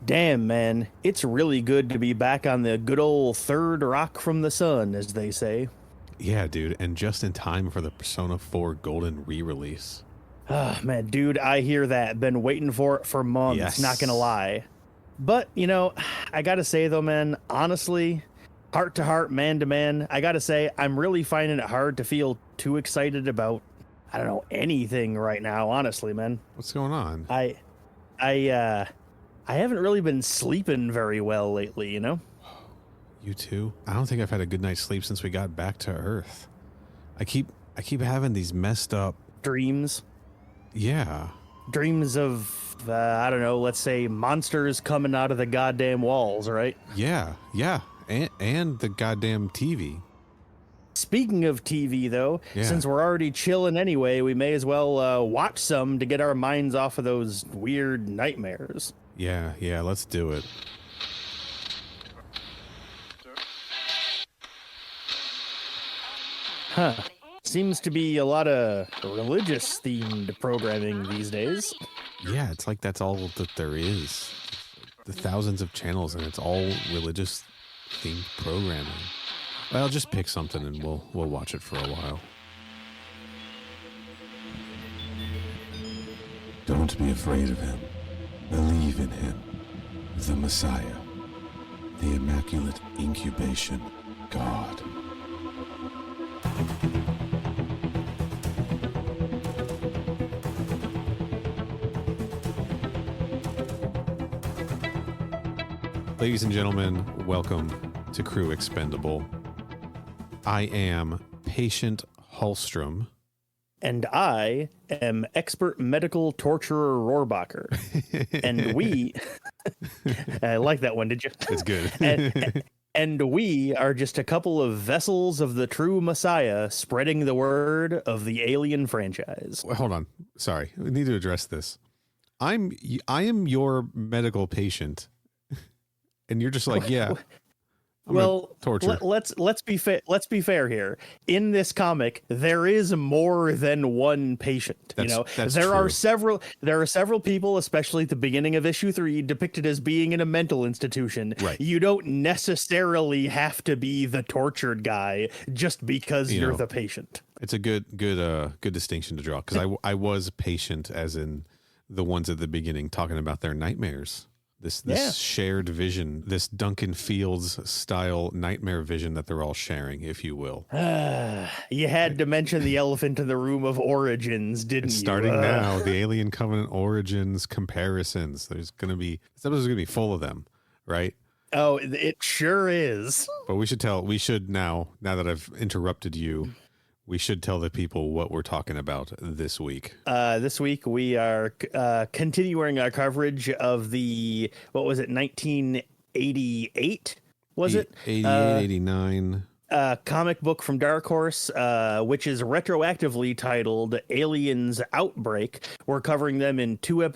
Damn, man, it's really good to be back on the good old third rock from the sun, as they say. Yeah, dude, and just in time for the Persona 4 Golden re-release. Ah, man, dude, I hear that. Been waiting for it for months, Yes. not gonna lie. But, I gotta say, though, man, honestly, heart to heart, man to man, I gotta say, I'm really finding it hard to feel too excited about, I don't know, anything right now, honestly, man. What's going on? I haven't really been sleeping very well lately, You too? I don't think I've had a good night's sleep since we got back to Earth. I keep having these messed up Dreams. Yeah. Dreams of, I don't know, let's say monsters coming out of the goddamn walls, right? Yeah. And the goddamn TV. Speaking of TV, though, since we're already chilling anyway, we may as well watch some to get our minds off of those weird nightmares. Yeah, let's do it. Huh. Seems to be a lot of religious-themed programming these days. Yeah, it's like that's all that there is. The thousands of channels, and it's all religious-themed programming. Well, I'll just pick something, and we'll watch it for a while. Don't be afraid of him. Believe in him. The Messiah. The Immaculate Incubation God. Ladies and gentlemen, welcome to Crew Expendable. I am Patient Hallstrom. And I am expert medical torturer Rohrbacher. And we... I like that one, did you? It's good. And we are just a couple of vessels of the true Messiah spreading the word of the Alien franchise. Well, hold on. Sorry. We need to address this. I am your medical patient. And you're just like, yeah. Torture. Let's be fair here. In this comic, there is more than one patient. That's there true. are several people, especially at the beginning of issue 3, depicted as being in a mental institution. Right. You don't necessarily have to be the tortured guy just because you're the patient. It's a good distinction to draw, because I was patient, as in the ones at the beginning talking about their nightmares. This shared vision, this Duncan Fields style nightmare vision that they're all sharing, if you will. You had to mention the elephant in the room of origins, didn't you? Starting now, the Alien Covenant origins comparisons. This episode's gonna be full of them, right? Oh, it sure is. But we should now that I've interrupted you, we should tell the people what we're talking about this week. This week we are continuing our coverage of the, 1988? Was it? 88, 89. Comic book from Dark Horse, which is retroactively titled Aliens Outbreak. We're covering them in two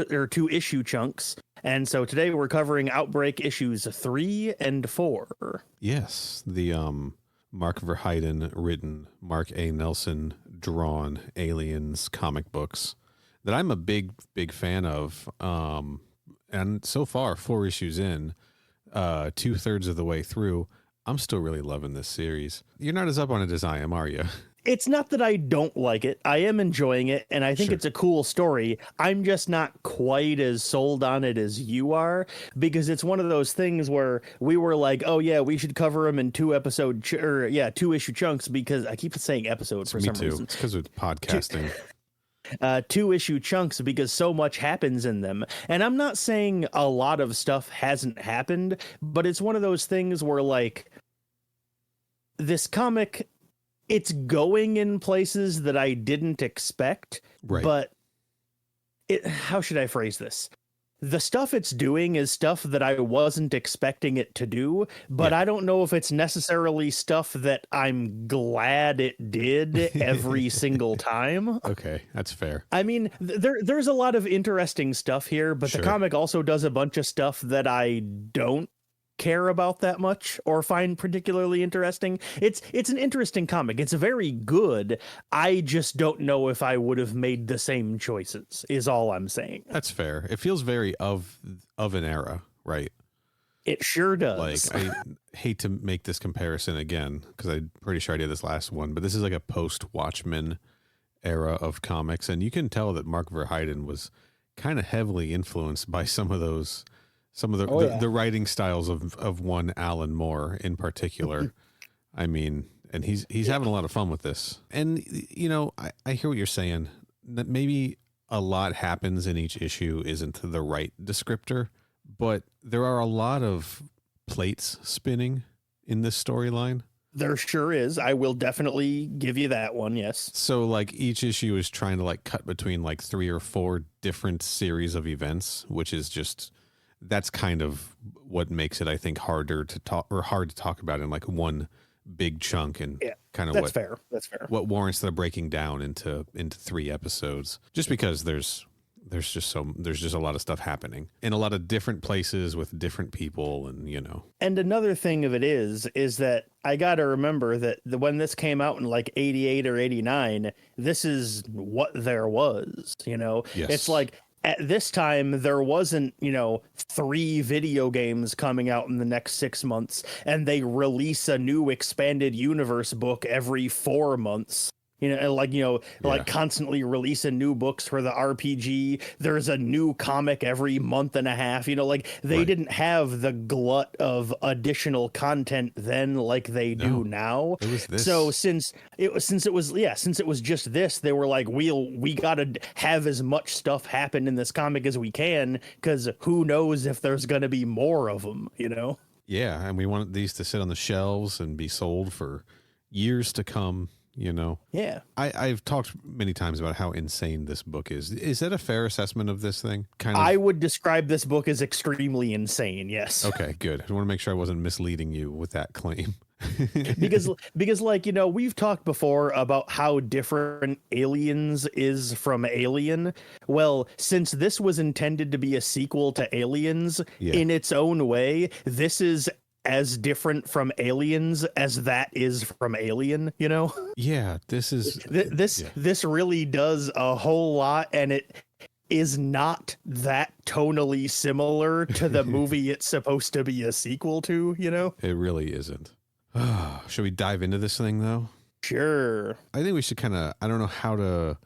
issue chunks. And so today we're covering Outbreak issues 3 and 4. Yes, the Mark Verheiden written, Mark A. Nelson drawn Aliens comic books that I'm a big fan of. And so far, 4 issues in, 2/3 of the way through, I'm still really loving this series. You're not as up on it as I am, are you? It's not that I don't like it. I am enjoying it, and I think it's a cool story. I'm just not quite as sold on it as you are, because it's one of those things where we were like, oh yeah, we should cover them in 2 issue chunks, because I keep saying episode for some reason. It's because of podcasting. 2 issue chunks, because so much happens in them. And I'm not saying a lot of stuff hasn't happened, but it's one of those things where, like, this comic, it's going in places that I didn't expect, right. But how should I phrase this? The stuff it's doing is stuff that I wasn't expecting it to do, but I don't know if it's necessarily stuff that I'm glad it did every single time. Okay, that's fair. I mean, there's a lot of interesting stuff here, but the comic also does a bunch of stuff that I don't care about that much or find particularly interesting. It's an interesting comic. It's very good. I just don't know if I would have made the same choices, is all I'm saying. That's fair. It feels very of an era, right? It sure Like, does. I hate to make this comparison again because I'm pretty sure I did this last one, but this is like a post-Watchmen era of comics, and you can tell that Mark Verheiden was kind of heavily influenced by some of the writing styles of one Alan Moore in particular. I mean, and he's having a lot of fun with this. And you know, I hear what you're saying, that maybe a lot happens in each issue isn't the right descriptor, but there are a lot of plates spinning in this storyline. There sure is. I will definitely give you that one. Yes. So like each issue is trying to like cut between like 3 or 4 different series of events, which is just, that's kind of what makes it, I think, hard to talk about in like one big chunk, and kind of That's fair. what warrants the breaking down into 3 episodes, just because there's just a lot of stuff happening in a lot of different places with different people, and you know. And another thing of it is that I got to remember that when this came out in like 88 or 89, this is what there was, you know. Yes. It's like at this time there wasn't, you know, 3 video games coming out in the next 6 months, and they release a new expanded universe book every 4 months. You know, like, you know, like constantly releasing new books for the RPG. There's a new comic every month and a half. You know, like they didn't have the glut of additional content then like they do now. It was this. So since it was just this, they were like, we gotta have as much stuff happen in this comic as we can, because who knows if there's gonna be more of them, you know? Yeah, and we want these to sit on the shelves and be sold for years to come. You know, I've talked many times about how insane this book is. Is that a fair assessment of this thing? Kind of. I would describe this book as extremely insane. Yes. Okay, good. I want to make sure I wasn't misleading you with that claim. because like, you know, we've talked before about how different Aliens is from Alien. Well, since this was intended to be a sequel to Aliens in its own way, this is as different from Aliens as that is from Alien, you know? Yeah, this is this really does a whole lot, and it is not that tonally similar to the movie it's supposed to be a sequel to, you know? It really isn't. Should we dive into this thing though? Sure. I think we should kind of, I don't know how to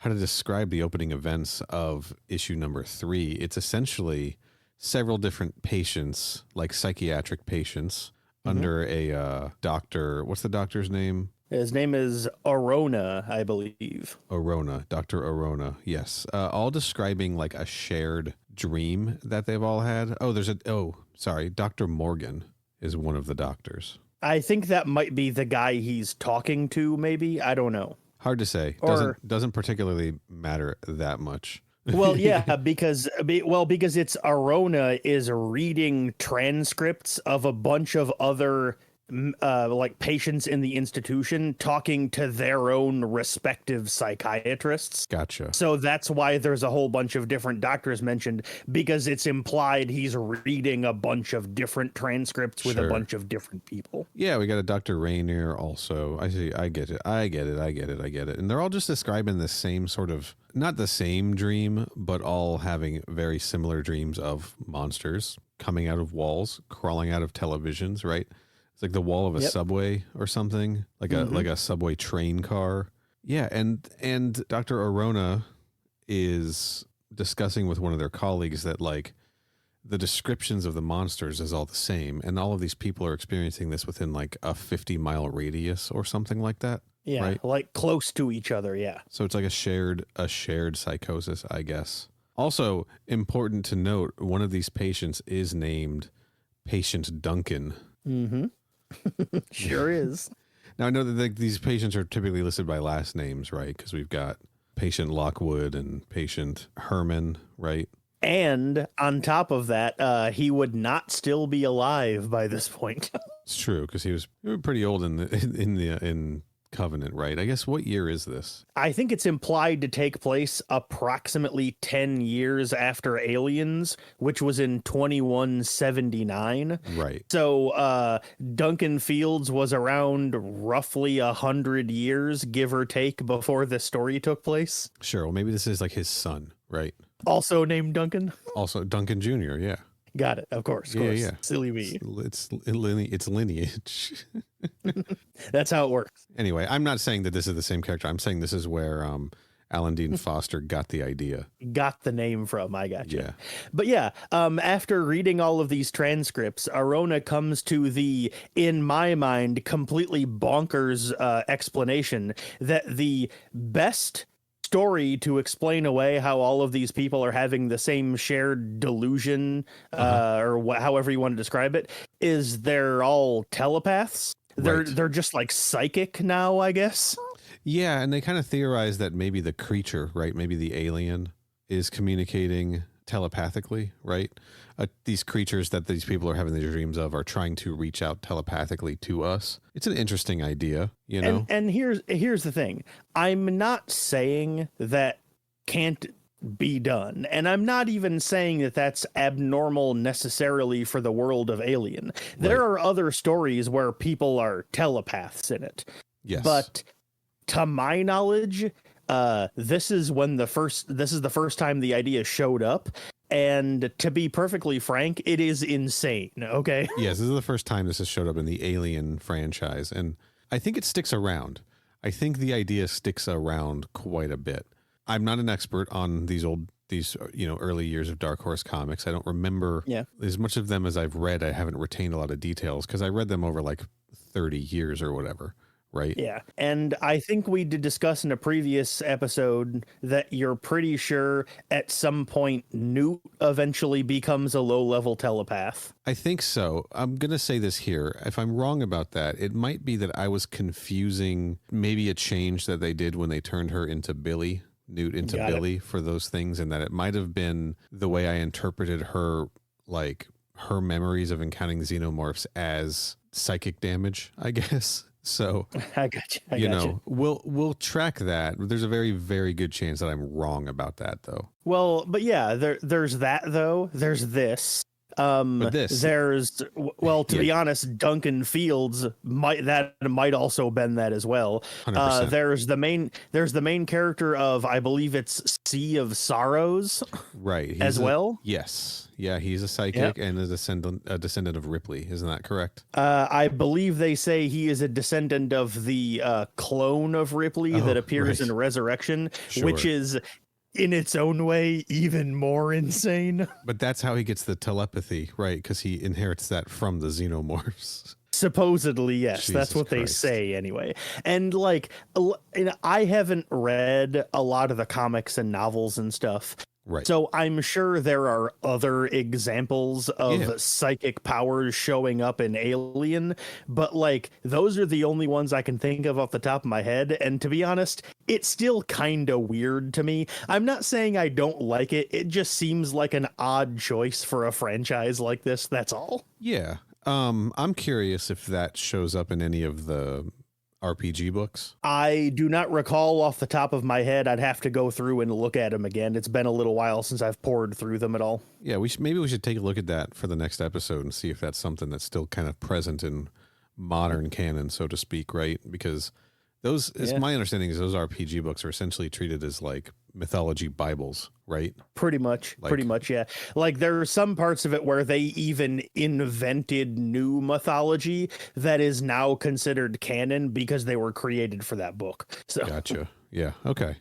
describe the opening events of issue number 3. It's essentially several different patients, like psychiatric patients, under a doctor. What's the doctor's name? His name is Arona, I believe. Arona, Dr. Arona, yes. All describing like a shared dream that they've all had. Dr. Morgan is one of the doctors. I think that might be the guy he's talking to, maybe. I don't know. Hard to say. Doesn't particularly matter that much. Well, yeah, because it's Arona is reading transcripts of a bunch of other like patients in the institution talking to their own respective psychiatrists. Gotcha. So that's why there's a whole bunch of different doctors mentioned, because it's implied he's reading a bunch of different transcripts with a bunch of different people. Yeah, we got a Dr. Rainier also. I see. I get it. And they're all just describing the same sort of, not the same dream, but all having very similar dreams of monsters coming out of walls, crawling out of televisions, right? It's like the wall of a subway or something, like a subway train car. Yeah, and Dr. Arona is discussing with one of their colleagues that like the descriptions of the monsters is all the same, and all of these people are experiencing this within like a 50-mile radius or something like that. Yeah, right? Like close to each other, yeah. So it's like a shared psychosis, I guess. Also, important to note, one of these patients is named Patient Duncan. Mm-hmm. Sure is. Now, I know that these patients are typically listed by last names, right? Because we've got Patient Lockwood and Patient Herman, right? And on top of that, he would not still be alive by this point. It's true, because he was pretty old in Covenant, right? I guess, what year is this? I think it's implied to take place approximately 10 years after Aliens, which was in 2179. Right. So Duncan Fields was around roughly 100 years, give or take, before the story took place. Sure. Well, maybe this is like his son, right? Also named Duncan. Also Duncan Jr., yeah. Got it. Of course. Of course. Silly me. It's lineage. That's how it works. Anyway, I'm not saying that this is the same character. I'm saying this is where Alan Dean Foster got the idea. Got the name from. I got you. Yeah. But yeah, after reading all of these transcripts, Arona comes to the, in my mind, completely bonkers explanation that the best story to explain away how all of these people are having the same shared delusion, or however you want to describe it, is they're all telepaths. They're just like psychic now, I guess. Yeah, and they kind of theorize that maybe the creature, right, maybe the alien is communicating telepathically, right? These creatures that these people are having the dreams of are trying to reach out telepathically to us. It's an interesting idea, you know? And here's the thing. I'm not saying that can't be done. And I'm not even saying that that's abnormal necessarily for the world of Alien. There are other stories where people are telepaths in it. Yes. But to my knowledge, this is the first time the idea showed up. And to be perfectly frank, it is insane. Okay. Yes, this is the first time this has showed up in the Alien franchise. And I think it sticks around. I think the idea sticks around quite a bit. I'm not an expert on these early years of Dark Horse comics. I don't remember as much of them as I've read. I haven't retained a lot of details because I read them over like 30 years or whatever. Right. Yeah. And I think we did discuss in a previous episode that you're pretty sure at some point Newt eventually becomes a low-level telepath. I think so. I'm going to say this here. If I'm wrong about that, it might be that I was confusing maybe a change that they did when they turned her into Billy, Newt into Billy for those things, and that it might have been the way I interpreted her, like her memories of encountering xenomorphs as psychic damage, I guess. So I got you. We'll track that. There's a very, very good chance that I'm wrong about that, though. Well, but yeah, there's that though. There's this. But there's be honest, Duncan Fields might also been that as well. 100%. There's the main character of, I believe it's Sea of Sorrows, right? Well. Yes, yeah, he's a psychic and a descendant of Ripley. Isn't that correct? I believe they say he is a descendant of the clone of Ripley that appears in Resurrection, which is, in its own way, even more insane. But that's how he gets the telepathy, right? Because he inherits that from the Xenomorphs. Supposedly, yes. Jesus that's what Christ. they say anyway. And like, I haven't read a lot of the comics and novels and stuff. Right. So I'm sure there are other examples of psychic powers showing up in Alien, but like those are the only ones I can think of off the top of my head. And to be honest, it's still kind of weird to me. I'm not saying I don't like it. It just seems like an odd choice for a franchise like this. That's all. Yeah. I'm curious if that shows up in any of the RPG books. I do not recall off the top of my head. I'd have to go through and look at them again. It's been a little while since I've poured through them at all. Yeah, maybe we should take a look at that for the next episode and see if that's something that's still kind of present in modern canon, so to speak, right? Because those, my understanding is those RPG books are essentially treated as like mythology Bibles, right? Pretty much, yeah. Like there are some parts of it where they even invented new mythology that is now considered canon because they were created for that book. So gotcha. Yeah. Okay.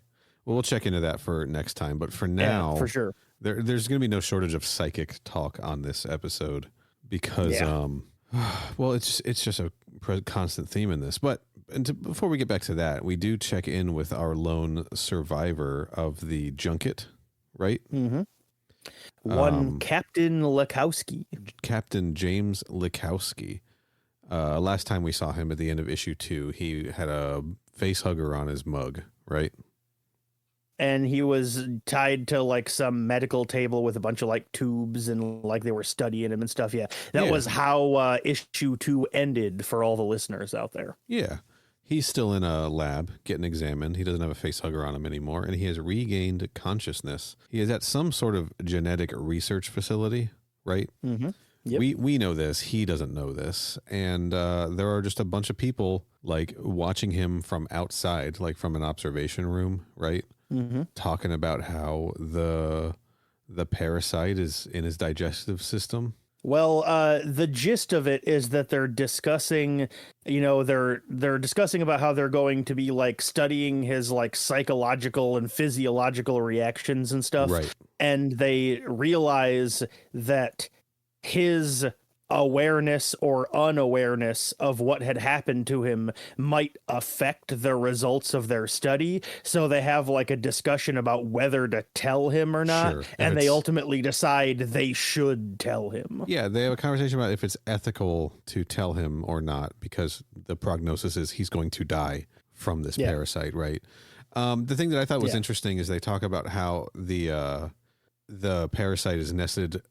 Well, we'll check into that for next time. But for now, for sure, there's going to be no shortage of psychic talk on this episode because, well, it's just a constant theme in this. But before we get back to that, we do check in with our lone survivor of the junket, right? Mm-hmm. One Captain Lekowski. Captain James Lekowski. Last time we saw him at the end of issue 2, he had a face hugger on his mug, right? And he was tied to like some medical table with a bunch of like tubes and like they were studying him and stuff. Yeah. That was how issue 2 ended for all the listeners out there. Yeah. He's still in a lab getting examined. He doesn't have a face hugger on him anymore, and he has regained consciousness. He is at some sort of genetic research facility, right? Mm-hmm. Yep. We know this. He doesn't know this. And there are just a bunch of people like watching him from outside, like from an observation room, right? Mm-hmm. Talking about how the the parasite is in his digestive system? Well, the gist of it is that they're discussing, they're discussing about how they're going to be like studying his like psychological and physiological reactions and stuff. Right. And they realize that his awareness or unawareness of what had happened to him might affect the results of their study. So they have like a discussion about whether to tell him or not. Sure. And they ultimately decide they should tell him. Yeah, they have a conversation about if it's ethical to tell him or not, because the prognosis is he's going to die from this parasite, right? The thing that I thought was interesting is they talk about how the parasite is nested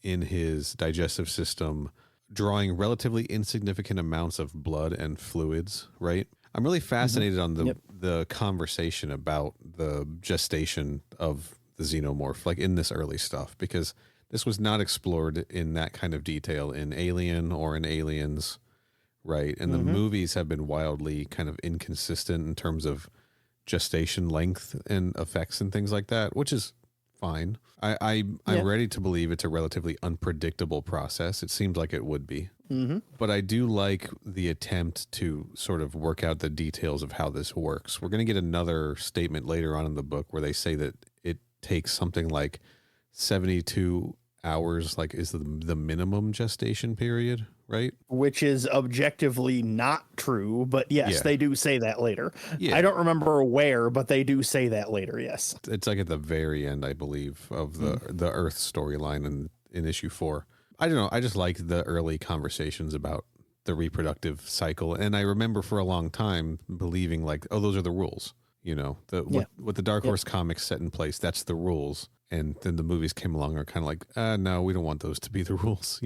in his digestive system, drawing relatively insignificant amounts of blood and fluids, right? I'm really fascinated on the conversation about the gestation of the xenomorph, like in this early stuff, because this was not explored in that kind of detail in Alien or in Aliens, right? And the movies have been wildly kind of inconsistent in terms of gestation length and effects and things like that, which is fine. I'm ready to believe it's a relatively unpredictable process. It seems like it would be. But I do like the attempt to sort of work out the details of how this works. We're going to get another statement later on in the book where they say that it takes something like 72 hours, like is the minimum gestation period, right? Which is objectively not true, but yes, they do say that later. Yeah. I don't remember where, but they do say that later, yes. It's like at the very end, I believe, of the Earth storyline in issue 4. I don't know. I just like the early conversations about the reproductive cycle. And I remember for a long time believing like, oh, those are the rules. What the Dark Horse comics set in place, that's the rules. And then the movies came along and are kind of like, no, we don't want those to be the rules,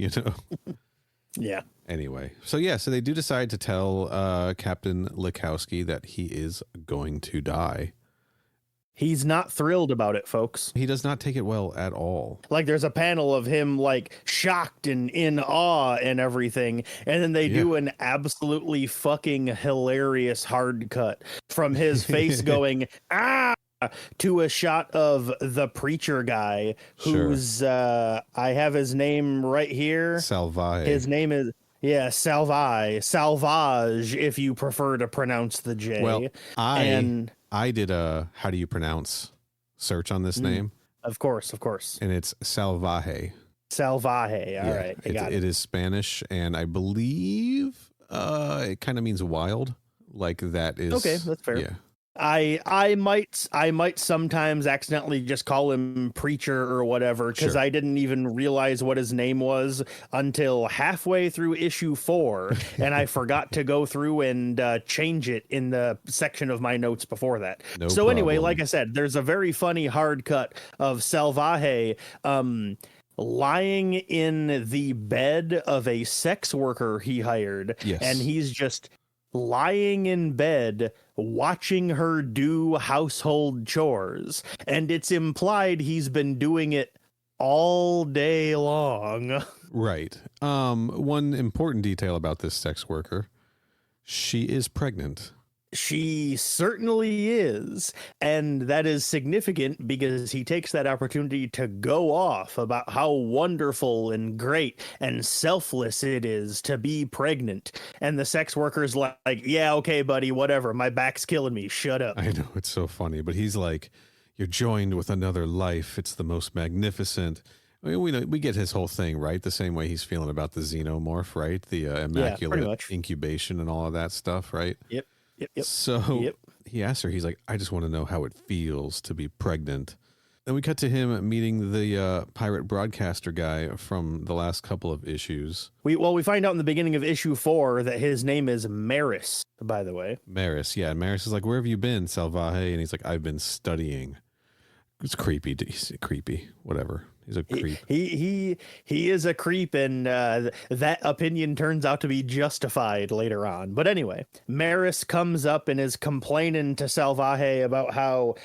Yeah. Anyway, so they do decide to tell Captain Likowski that he is going to die. He's not thrilled about it, folks. He does not take it well at all. Like there's a panel of him like shocked and in awe and everything. And then they do an absolutely fucking hilarious hard cut from his face going, ah, to a shot of the preacher guy who's, I have his name right here. Salvage. His name is, Salvage, if you prefer to pronounce the J. Well, I did a how do you pronounce search on this name? Of course. And it's Salvaje. All right. It is Spanish, and I believe it kind of means wild. Like that is okay. That's fair. Yeah. I might sometimes accidentally just call him preacher or whatever because I didn't even realize what his name was until halfway through issue 4, and I forgot to go through and change it in the section of my notes before that. So anyway, like I said, there's a very funny hard cut of Salvaje lying in the bed of a sex worker he hired, and he's just lying in bed watching her do household chores, and it's implied he's been doing it all day long. Right. One important detail about this sex worker, she is pregnant. She certainly is, and that is significant because he takes that opportunity to go off about how wonderful and great and selfless it is to be pregnant. And the sex worker's like, yeah, okay, buddy, whatever. My back's killing me. Shut up. I know, it's so funny, but he's like, you're joined with another life. It's the most magnificent. I mean, we get his whole thing, right? The same way he's feeling about the xenomorph, right? The immaculate incubation and all of that stuff, right? Yep. So he asks her, he's like, I just want to know how it feels to be pregnant. Then we cut to him meeting the pirate broadcaster guy from the last couple of issues. We find out in the beginning of issue 4 that his name is Maris, by the way. Maris, yeah. Maris is like, where have you been, Salvaje? And he's like, I've been studying. It's creepy. He's creepy. Whatever. He's a creep. He is a creep, and that opinion turns out to be justified later on. But anyway, Maris comes up and is complaining to Salvaje about how,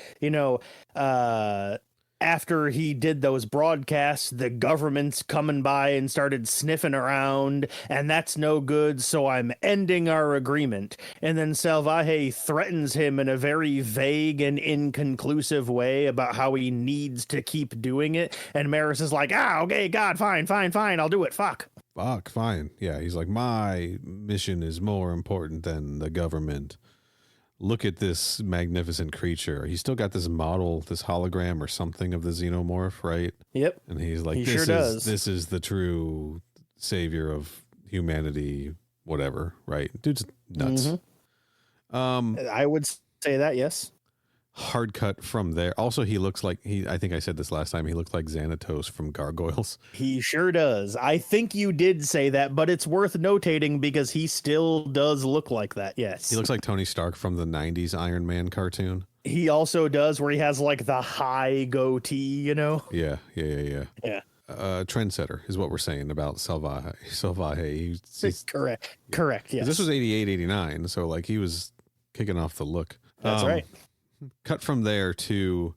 after he did those broadcasts, the government's coming by and started sniffing around, and that's no good, so I'm ending our agreement. And then Salvaje threatens him in a very vague and inconclusive way about how he needs to keep doing it. And Maris is like, okay, God, fine, I'll do it, fuck. Fuck, fine. Yeah, he's like, my mission is more important than the government. Look at this magnificent creature. He's still got this model, this hologram or something of the Xenomorph, right? Yep. And he's like, He sure does. This is the true savior of humanity, whatever, right? Dude's nuts. I would say that, yes. Hard cut from there. Also, he looks like I think I said this last time, he looks like Xanatos from Gargoyles. He sure does. I think you did say that, but it's worth notating because he still does look like that, yes. He looks like Tony Stark from the 90s Iron Man cartoon. He also does, where he has like the high goatee, you know? Yeah. Yeah. Trendsetter is what we're saying about Salvaje. He's Correct, yes. This was 88, 89, so like he was kicking off the look. That's right. Cut from there to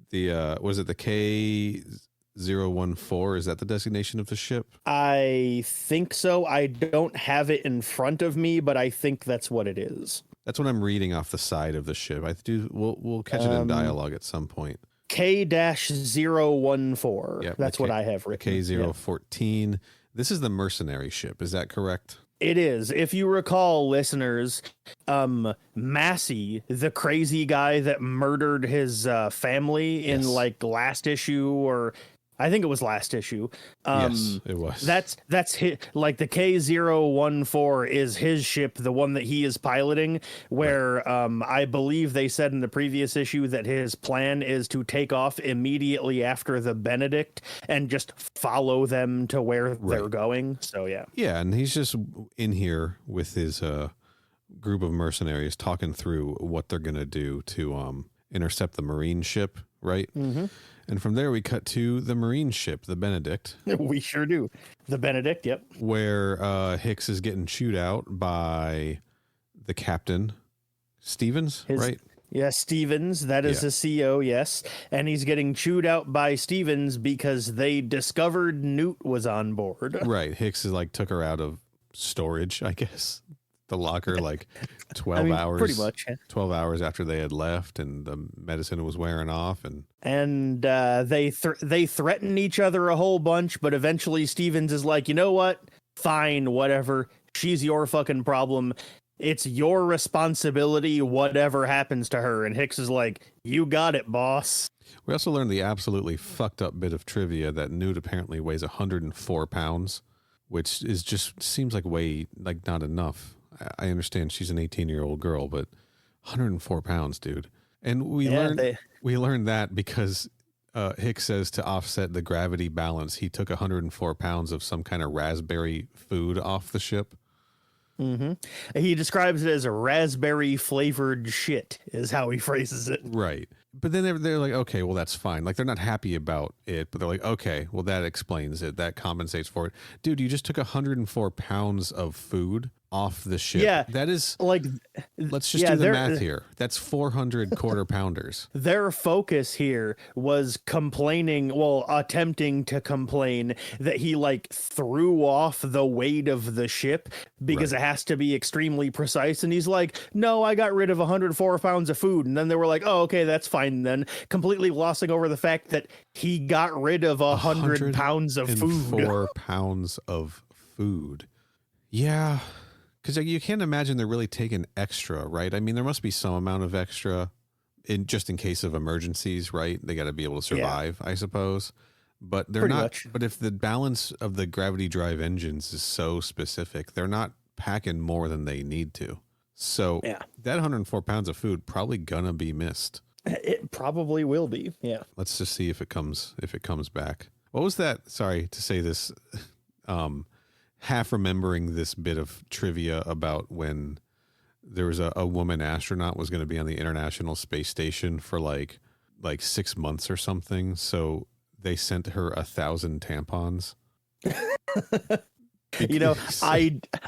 the was it the K014? Is that the designation of the ship? I think so. I don't have it in front of me, but I think that's what it is. That's what I'm reading off the side of the ship. We'll catch it in dialogue at some point. K-014. Yep, That's what I have written. K014. Yep. This is the mercenary ship. Is that correct? It is. If you recall, listeners, Massey, the crazy guy that murdered his family in like last issue, or I think it was last issue. Yes, it was. That's his, like the K014 is his ship, the one that he is piloting, where I believe they said in the previous issue that his plan is to take off immediately after the Benedict and just follow them to where they're going. So, yeah. Yeah, and he's just in here with his group of mercenaries talking through what they're going to do to intercept the Marine ship, right? Mm-hmm. And from there, we cut to the Marine ship, the Benedict. We sure do. The Benedict, yep. Where Hicks is getting chewed out by the captain, Stevens, right? Yeah, Stevens. That is the CO, yes. And he's getting chewed out by Stevens because they discovered Newt was on board. Right. Hicks is like took her out of storage, I guess. The locker, like 12 hours, pretty much. Yeah. 12 hours after they had left, and the medicine was wearing off, and they threaten each other a whole bunch, but eventually Stevens is like, you know what? Fine, whatever. She's your fucking problem. It's your responsibility, whatever happens to her. And Hicks is like, you got it, boss. We also learned the absolutely fucked up bit of trivia that Newt apparently weighs 104 pounds, which is just seems like not enough. I understand she's an 18-year-old girl, but 104 pounds, dude. And we learned that because Hicks says to offset the gravity balance, he took 104 pounds of some kind of raspberry food off the ship. Mm-hmm. He describes it as a raspberry flavored shit, is how he phrases it. Right. But then they're like, okay, well, that's fine. Like, they're not happy about it, but they're like, okay, well, that explains it. That compensates for it. Dude, you just took 104 pounds of food off the ship. Yeah. That is like, let's just do the math here. That's 400 quarter pounders. Their focus here was attempting to complain that he like threw off the weight of the ship because it has to be extremely precise. And he's like, no, I got rid of 104 pounds of food. And then they were like, oh, okay, that's fine then. Completely glossing over the fact that he got rid of 100 pounds of food. 4 pounds of food. Yeah. Because you can't imagine they're really taking extra, right? I mean, there must be some amount of extra in case of emergencies, right? They got to be able to survive, I suppose. But they're not. Much. But if the balance of the gravity drive engines is so specific, they're not packing more than they need to. So that 104 pounds of food probably gonna be missed. It probably will be. Yeah. Let's just see if it comes back. What was that? Sorry to say this. Half remembering this bit of trivia about when there was a woman astronaut was going to be on the International Space Station for like 6 months or something. So they sent her 1,000 tampons. You know,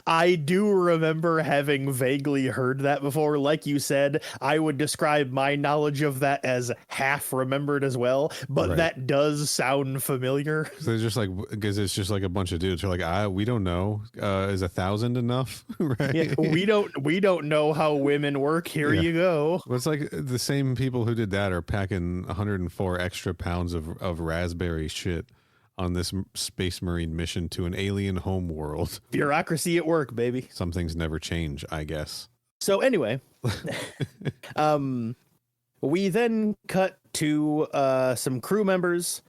I do remember having vaguely heard that before. Like you said, I would describe my knowledge of that as half remembered as well, but Right. that does sound familiar. So they're just like, because it's just like a bunch of dudes who are like, we don't know. Is 1,000 enough? Right? Yeah, we don't know how women work. Here Yeah. you go. Well, it's like the same people who did that are packing 104 extra pounds of raspberry shit on this space marine mission to an alien home world. Bureaucracy at work, baby. Some things never change, I guess. So anyway, we then cut to some crew members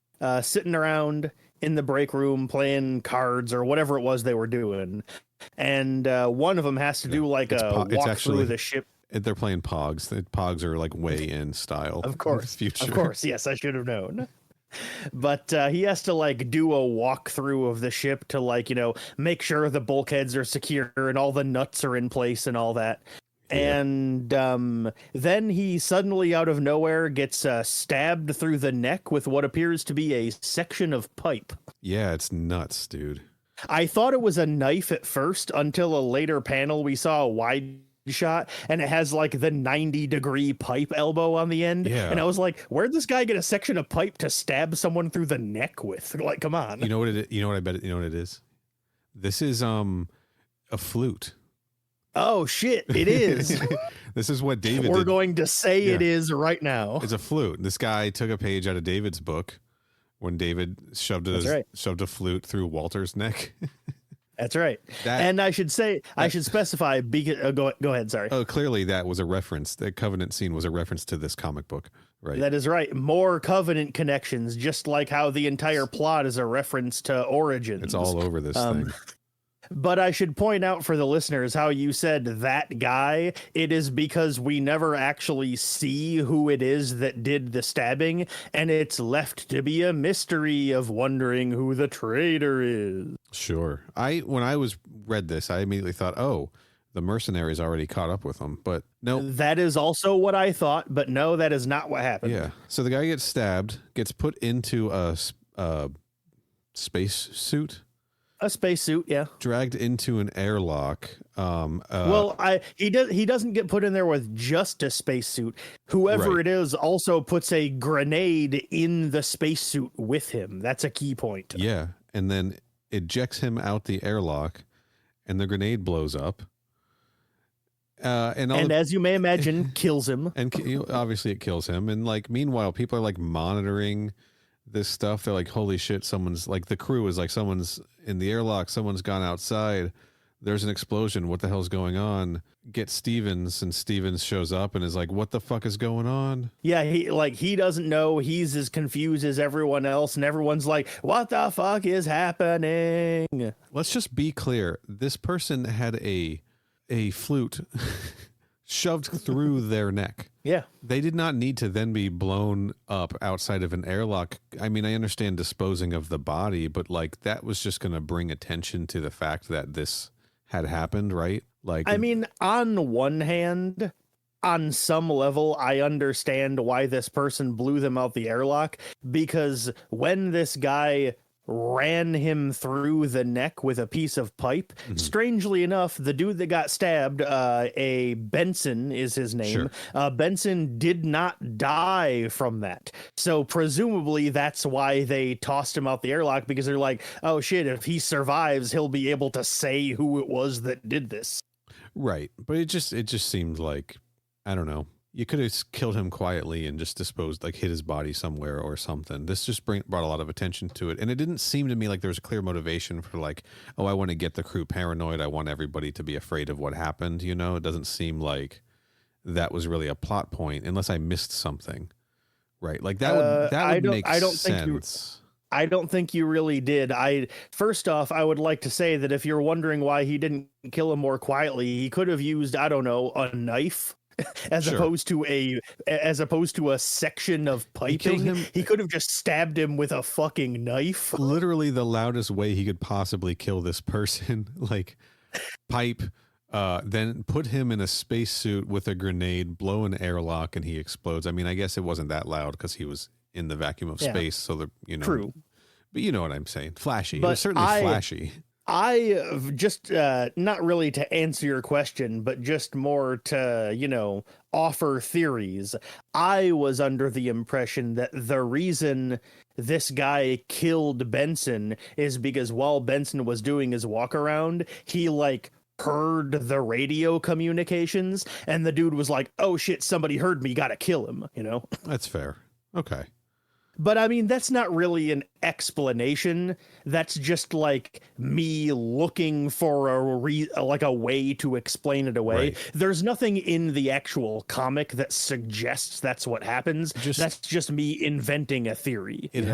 sitting around in the break room playing cards or whatever it was they were doing. And one of them has to do like a walk through the ship. They're playing Pogs. The Pogs are like way in style. Of course. Future. Of course. Yes, I should have known. But he has to like do a walkthrough of the ship to like, you know, make sure the bulkheads are secure and all the nuts are in place and all that. Yeah. And then he suddenly out of nowhere gets stabbed through the neck with what appears to be a section of pipe. Yeah, it's nuts, dude. I thought it was a knife at first until a later panel we saw a wide shot and it has like the 90-degree pipe elbow on the end. Yeah. And I was like, where'd this guy get a section of pipe to stab someone through the neck with? Like, come on. You know what it is? You know what I bet? You know what it is? This is a flute. Oh shit, it is. This is what David We're did. going to say it is right now. It's a flute. This guy took a page out of David's book when David shoved a flute through Walter's neck. That's right. And I should specify, go ahead, sorry. Oh, clearly that was a reference. The Covenant scene was a reference to this comic book, right? That is right. More Covenant connections, just like how the entire plot is a reference to Origins. It's all over this thing. But I should point out for the listeners how you said that guy. It is because we never actually see who it is that did the stabbing, and it's left to be a mystery of wondering who the traitor is. Sure. When I read this, I immediately thought, oh, the mercenaries already caught up with them. But no. That is also what I thought, but no, that is not what happened. Yeah. So the guy gets stabbed, gets put into a space suit. A spacesuit, yeah. Dragged into an airlock. He doesn't get put in there with just a spacesuit. Whoever it is also puts a grenade in the spacesuit with him. That's a key point. Yeah, and then ejects him out the airlock, and the grenade blows up. And as you may imagine, kills him. And obviously it kills him. And like, meanwhile, people are like monitoring this stuff. They're like, holy shit, someone's like, the crew is like, someone's in the airlock, someone's gone outside, there's an explosion, what the hell's going on? Get Stevens, and Stevens shows up and is like, what the fuck is going on? Yeah, he doesn't know. He's as confused as everyone else, and everyone's like, what the fuck is happening? Let's just be clear, this person had a flute shoved through their neck. Yeah. They did not need to then be blown up outside of an airlock. I mean, I understand disposing of the body, but like that was just going to bring attention to the fact that this had happened, right? Like, I mean, on one hand, on some level, I understand why this person blew them out the airlock, because when this guy ran him through the neck with a piece of pipe. Mm-hmm. Strangely enough, the dude that got stabbed, a Benson is his name. Sure. Benson did not die from that. So presumably that's why they tossed him out the airlock, because they're like, oh shit, if he survives, he'll be able to say who it was that did this. Right. But it just seemed like, I don't know. You could have killed him quietly and just disposed, like hid his body somewhere or something. This just brought a lot of attention to it. And it didn't seem to me like there was a clear motivation for like, oh, I want to get the crew paranoid. I want everybody to be afraid of what happened. You know, it doesn't seem like that was really a plot point unless I missed something. Right. Like that would make sense. I don't think you really did. First off, I would like to say that if you're wondering why he didn't kill him more quietly, he could have used, I don't know, a knife. As opposed to a section of piping. He could have just stabbed him with a fucking knife. Literally the loudest way he could possibly kill this person. Like pipe, then put him in a spacesuit with a grenade, blow an airlock, and he explodes. I mean, I guess it wasn't that loud because he was in the vacuum of space. So you know, true. But you know what I'm saying? Flashy. But it was certainly flashy. Just not really to answer your question, but just more to, offer theories. I was under the impression that the reason this guy killed Benson is because while Benson was doing his walk around, he like heard the radio communications and the dude was like, oh shit, somebody heard me, gotta kill him. That's fair. Okay. But I mean, that's not really an explanation. That's just like me looking for a way to explain it away. Right. There's nothing in the actual comic that suggests that's what happens. That's just me inventing a theory. It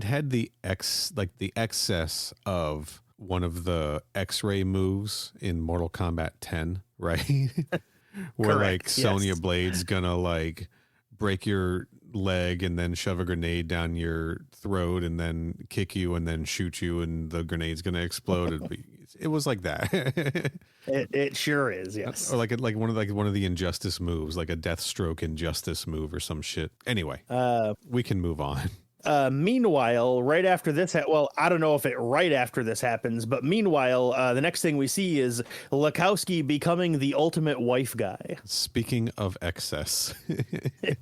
had the excess of one of the X-ray moves in Mortal Kombat 10, right? Where Correct, like Sonya yes. Blade's gonna like break your leg and then shove a grenade down your throat and then kick you and then shoot you and the grenade's gonna explode. It was like that. It sure is, yes. Or like one of the Injustice moves, like a Deathstroke Injustice move or some shit. Anyway, we can move on. Meanwhile, right after this, I don't know if it right after this happens, but meanwhile, the next thing we see is Lakowski becoming the ultimate wife guy. Speaking of excess,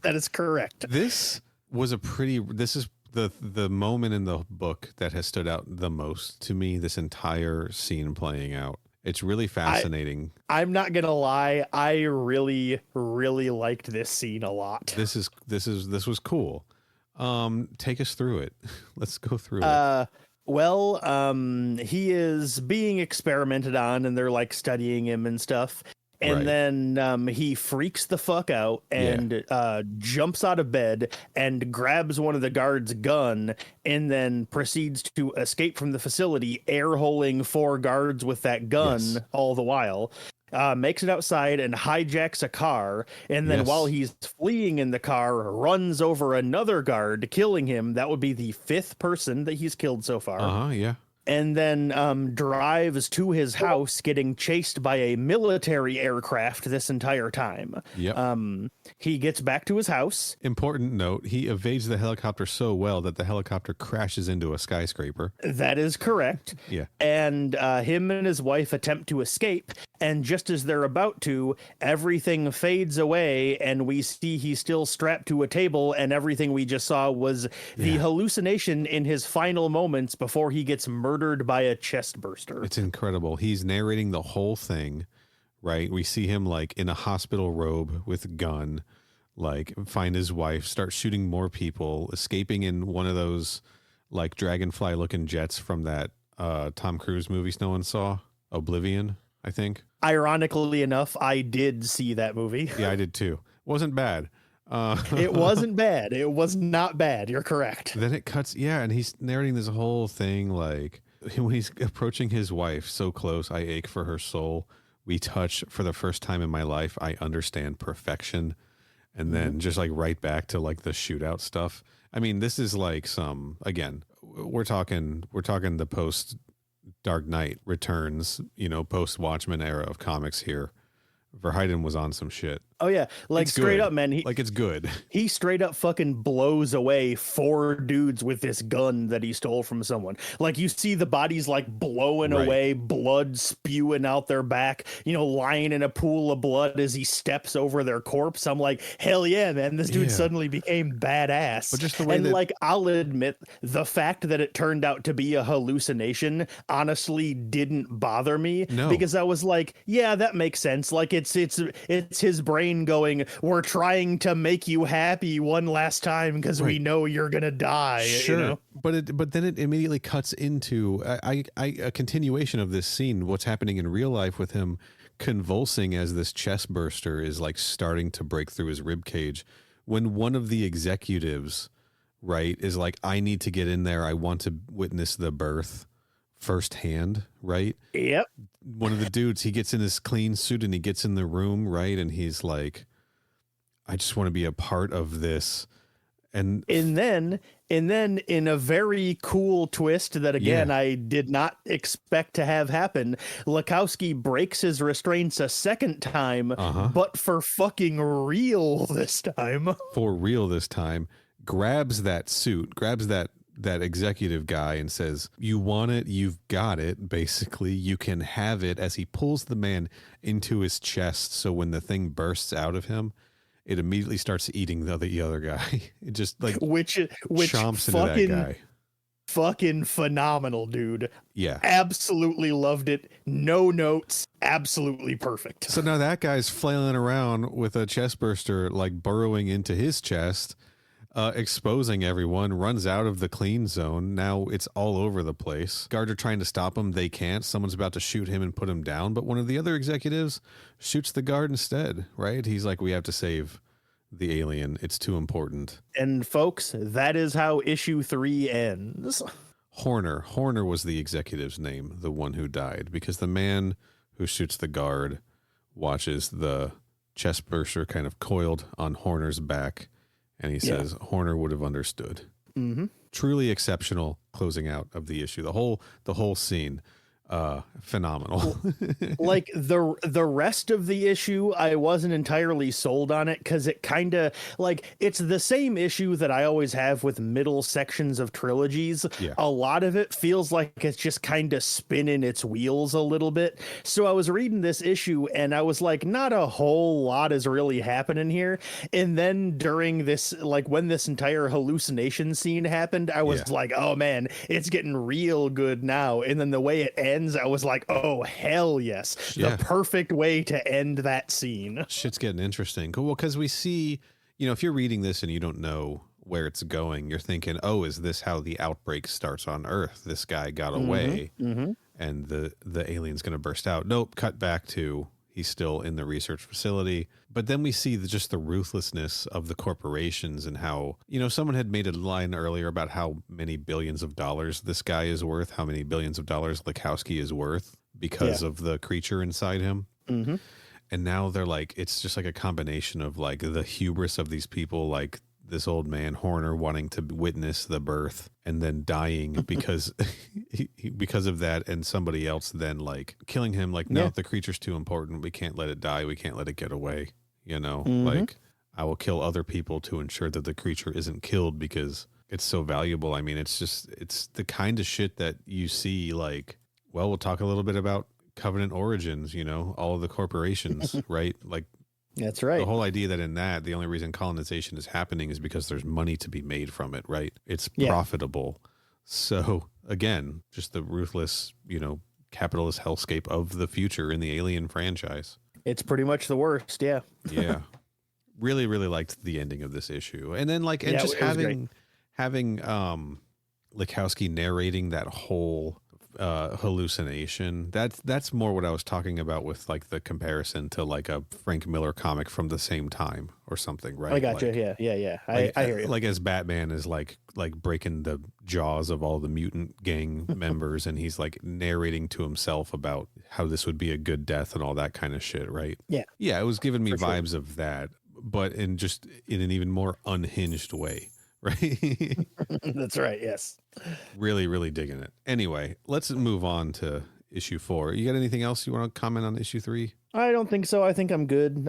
That is correct. this is the moment in the book that has stood out the most to me, this entire scene playing out. It's really fascinating. I'm not gonna lie, I really, really liked this scene a lot. This was cool. Take us through it. Let's go through it. He is being experimented on and they're like studying him and stuff. And Right. then he freaks the fuck out and jumps out of bed and grabs one of the guards' gun and then proceeds to escape from the facility, air-holing 4 guards with that gun Yes. all the while. Makes it outside and hijacks a car, and then Yes. while he's fleeing in the car, runs over another guard, killing him. That would be the 5th person that he's killed so far. Yeah. And then drives to his house, getting chased by a military aircraft this entire time. Yep. He gets back to his house. Important note, he evades the helicopter so well that the helicopter crashes into a skyscraper. That is correct. Yeah. And him and his wife attempt to escape. And just as they're about to, everything fades away and we see he's still strapped to a table, and everything we just saw was the hallucination in his final moments before he gets murdered by a chest burster. It's incredible. He's narrating the whole thing, right? We see him like in a hospital robe with a gun, like find his wife, start shooting more people, escaping in one of those like dragonfly looking jets from that Tom Cruise movie no one saw, Oblivion, I think. Ironically enough, I did see that movie. Yeah, I did too. Wasn't bad. It wasn't bad. It was not bad. You're correct. Then it cuts, and he's narrating this whole thing like when he's approaching his wife so close, I ache for her soul. We touch for the first time in my life. I understand perfection. And then just like right back to like the shootout stuff. I mean, this is like again, we're talking the post Dark Knight Returns, post Watchmen era of comics here. Verheiden was on some shit. Oh yeah, like It's straight good. up, man. It's good. He straight up fucking blows away 4 dudes with this gun that he stole from someone. Like you see the bodies like blowing Right. away, blood spewing out their back, lying in a pool of blood as he steps over their corpse. I'm like, hell yeah, man, this dude Yeah. suddenly became badass. But just the way and that- like I'll admit, the fact that it turned out to be a hallucination honestly didn't bother me. No. Because I was like, yeah, that makes sense. Like it's his brain going, we're trying to make you happy one last time because we Right. know you're gonna die. Sure, but then it immediately cuts into a continuation of this scene. What's happening in real life with him convulsing as this chest burster is like starting to break through his rib cage. When one of the executives, right, is like, I need to get in there. I want to witness the birth firsthand, right? Yep. One of the dudes, he gets in his clean suit and he gets in the room, right? And he's like, I just want to be a part of this. And then in a very cool twist that again I did not expect to have happen, Lakowski breaks his restraints a second time, but for fucking real this time. for real this time, grabs that suit, grabs that that executive guy and says, "You want it, you've got it. Basically, you can have it," as he pulls the man into his chest. So when the thing bursts out of him, it immediately starts eating the other guy. It just like which chomps into that guy. Fucking phenomenal, dude. Yeah. Absolutely loved it. No notes. Absolutely perfect. So now that guy's flailing around with a chest burster, like burrowing into his chest, exposing everyone, runs out of the clean zone. Now it's all over the place. Guards are trying to stop him. They can't. Someone's about to shoot him and put him down. But one of the other executives shoots the guard instead, right? He's like, we have to save the alien. It's too important. And folks, that is how issue 3 ends. Horner was the executive's name, the one who died, because the man who shoots the guard watches the chest burster kind of coiled on Horner's back, and he says Horner would have understood. Mm-hmm. Truly exceptional closing out of the issue. The whole scene. Phenomenal. Like the rest of the issue, I wasn't entirely sold on it because it kind of like it's the same issue that I always have with middle sections of trilogies. Yeah. A lot of it feels like it's just kind of spinning its wheels a little bit. So I was reading this issue and I was like, not a whole lot is really happening here. And then during this, like when this entire hallucination scene happened, I was like, oh man, it's getting real good now. And then the way it ends, I was like, oh, hell yes. The perfect way to end that scene. Shit's getting interesting. Cool. Well, because we see, if you're reading this and you don't know where it's going, you're thinking, oh, is this how the outbreak starts on Earth? This guy got away and the alien's going to burst out. Nope. Cut back to he's still in the research facility. But then we see just the ruthlessness of the corporations and how, someone had made a line earlier about how many billions of dollars this guy is worth, how many billions of dollars Likowski is worth because of the creature inside him. Mm-hmm. And now they're like, it's just like a combination of like the hubris of these people, like this old man Horner wanting to witness the birth and then dying because of that, and somebody else then like killing him. Like, no, the creature's too important. We can't let it die. We can't let it get away. Like I will kill other people to ensure that the creature isn't killed because it's so valuable. I mean, it's the kind of shit that you see. Like, well, we'll talk a little bit about Covenant Origins. All of the corporations, right? Like. That's right. The whole idea that in that, the only reason colonization is happening is because there's money to be made from it, right? It's profitable. So, again, just the ruthless, capitalist hellscape of the future in the Alien franchise. It's pretty much the worst, yeah. Yeah. Really, really liked the ending of this issue. And then, like, and just having Likowski narrating that whole hallucination, that's more what I was talking about with like the comparison to like a Frank Miller comic from the same time or something, right? I got you. Yeah. I hear you. Like as Batman is like breaking the jaws of all the mutant gang members, and he's like narrating to himself about how this would be a good death and all that kind of shit, right? Yeah, it was giving me vibes of that, but in an even more unhinged way. Right. That's right. Yes. Really, really digging it. Anyway, let's move on to issue 4. You got anything else you want to comment on issue 3? I don't think so. I think I'm good.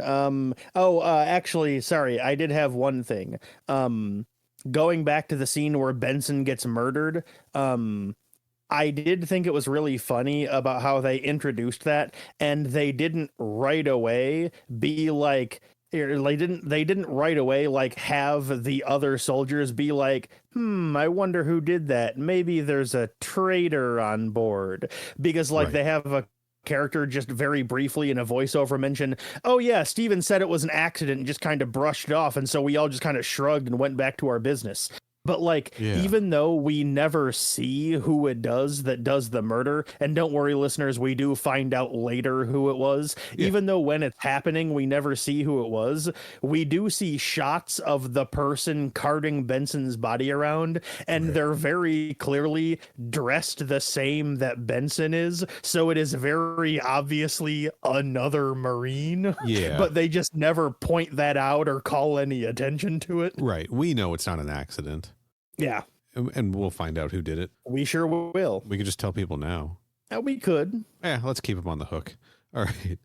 Actually, sorry. I did have one thing. Going back to the scene where Benson gets murdered. I did think it was really funny about how they introduced that, and they didn't right away be like, they didn't right away like have the other soldiers be like, I wonder who did that. Maybe there's a traitor on board, because like they have a character just very briefly in a voiceover mention, oh yeah, Steven said it was an accident and just kind of brushed it off, and so we all just kind of shrugged and went back to our business. But like, even though we never see who it does that does the murder, and don't worry, listeners, we do find out later who it was. Even though when it's happening, we never see who it was, we do see shots of the person carting Benson's body around, and they're very clearly dressed the same that Benson is. So it is very obviously another Marine. Yeah. But they just never point that out or call any attention to it. Right. We know it's not an accident. Yeah. And we'll find out who did it. We sure will. We could just tell people now. We could. Yeah, let's keep them on the hook. All right.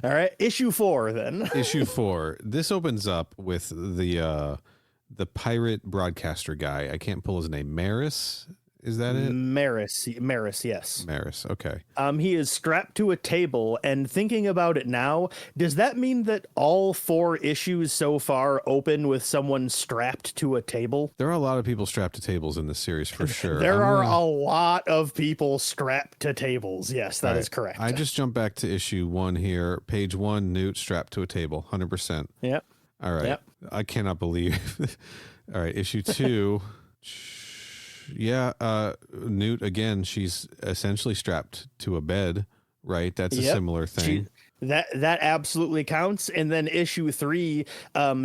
All right. Issue 4 then. Issue 4. This opens up with the the pirate broadcaster guy. I can't pull his name. Maris? Is that it? Maris, yes. Maris, okay. He is strapped to a table, and thinking about it now, does that mean that all 4 issues so far open with someone strapped to a table? There are a lot of people strapped to tables in this series for sure. There are a lot of people strapped to tables. Yes, that is correct. I just jumped back to issue 1 here. Page 1, Newt strapped to a table, 100%. Yep. All right. Yep. I cannot believe. All right, issue 2. Yeah, Newt, again, she's essentially strapped to a bed, right? That's a similar thing. That absolutely counts. And then issue 3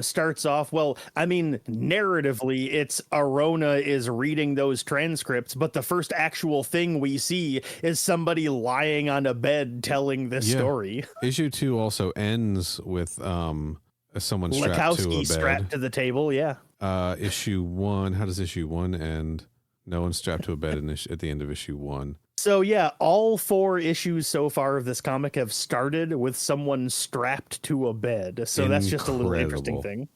starts off, well, I mean, narratively, it's Arona is reading those transcripts, but the first actual thing we see is somebody lying on a bed telling this story. Issue 2 also ends with someone strapped to a bed. Strapped to the table, yeah. Issue 1, how does issue 1 end? No one's strapped to a bed at the end of issue 1. So yeah, all 4 issues so far of this comic have started with someone strapped to a bed. So that's just a little interesting thing.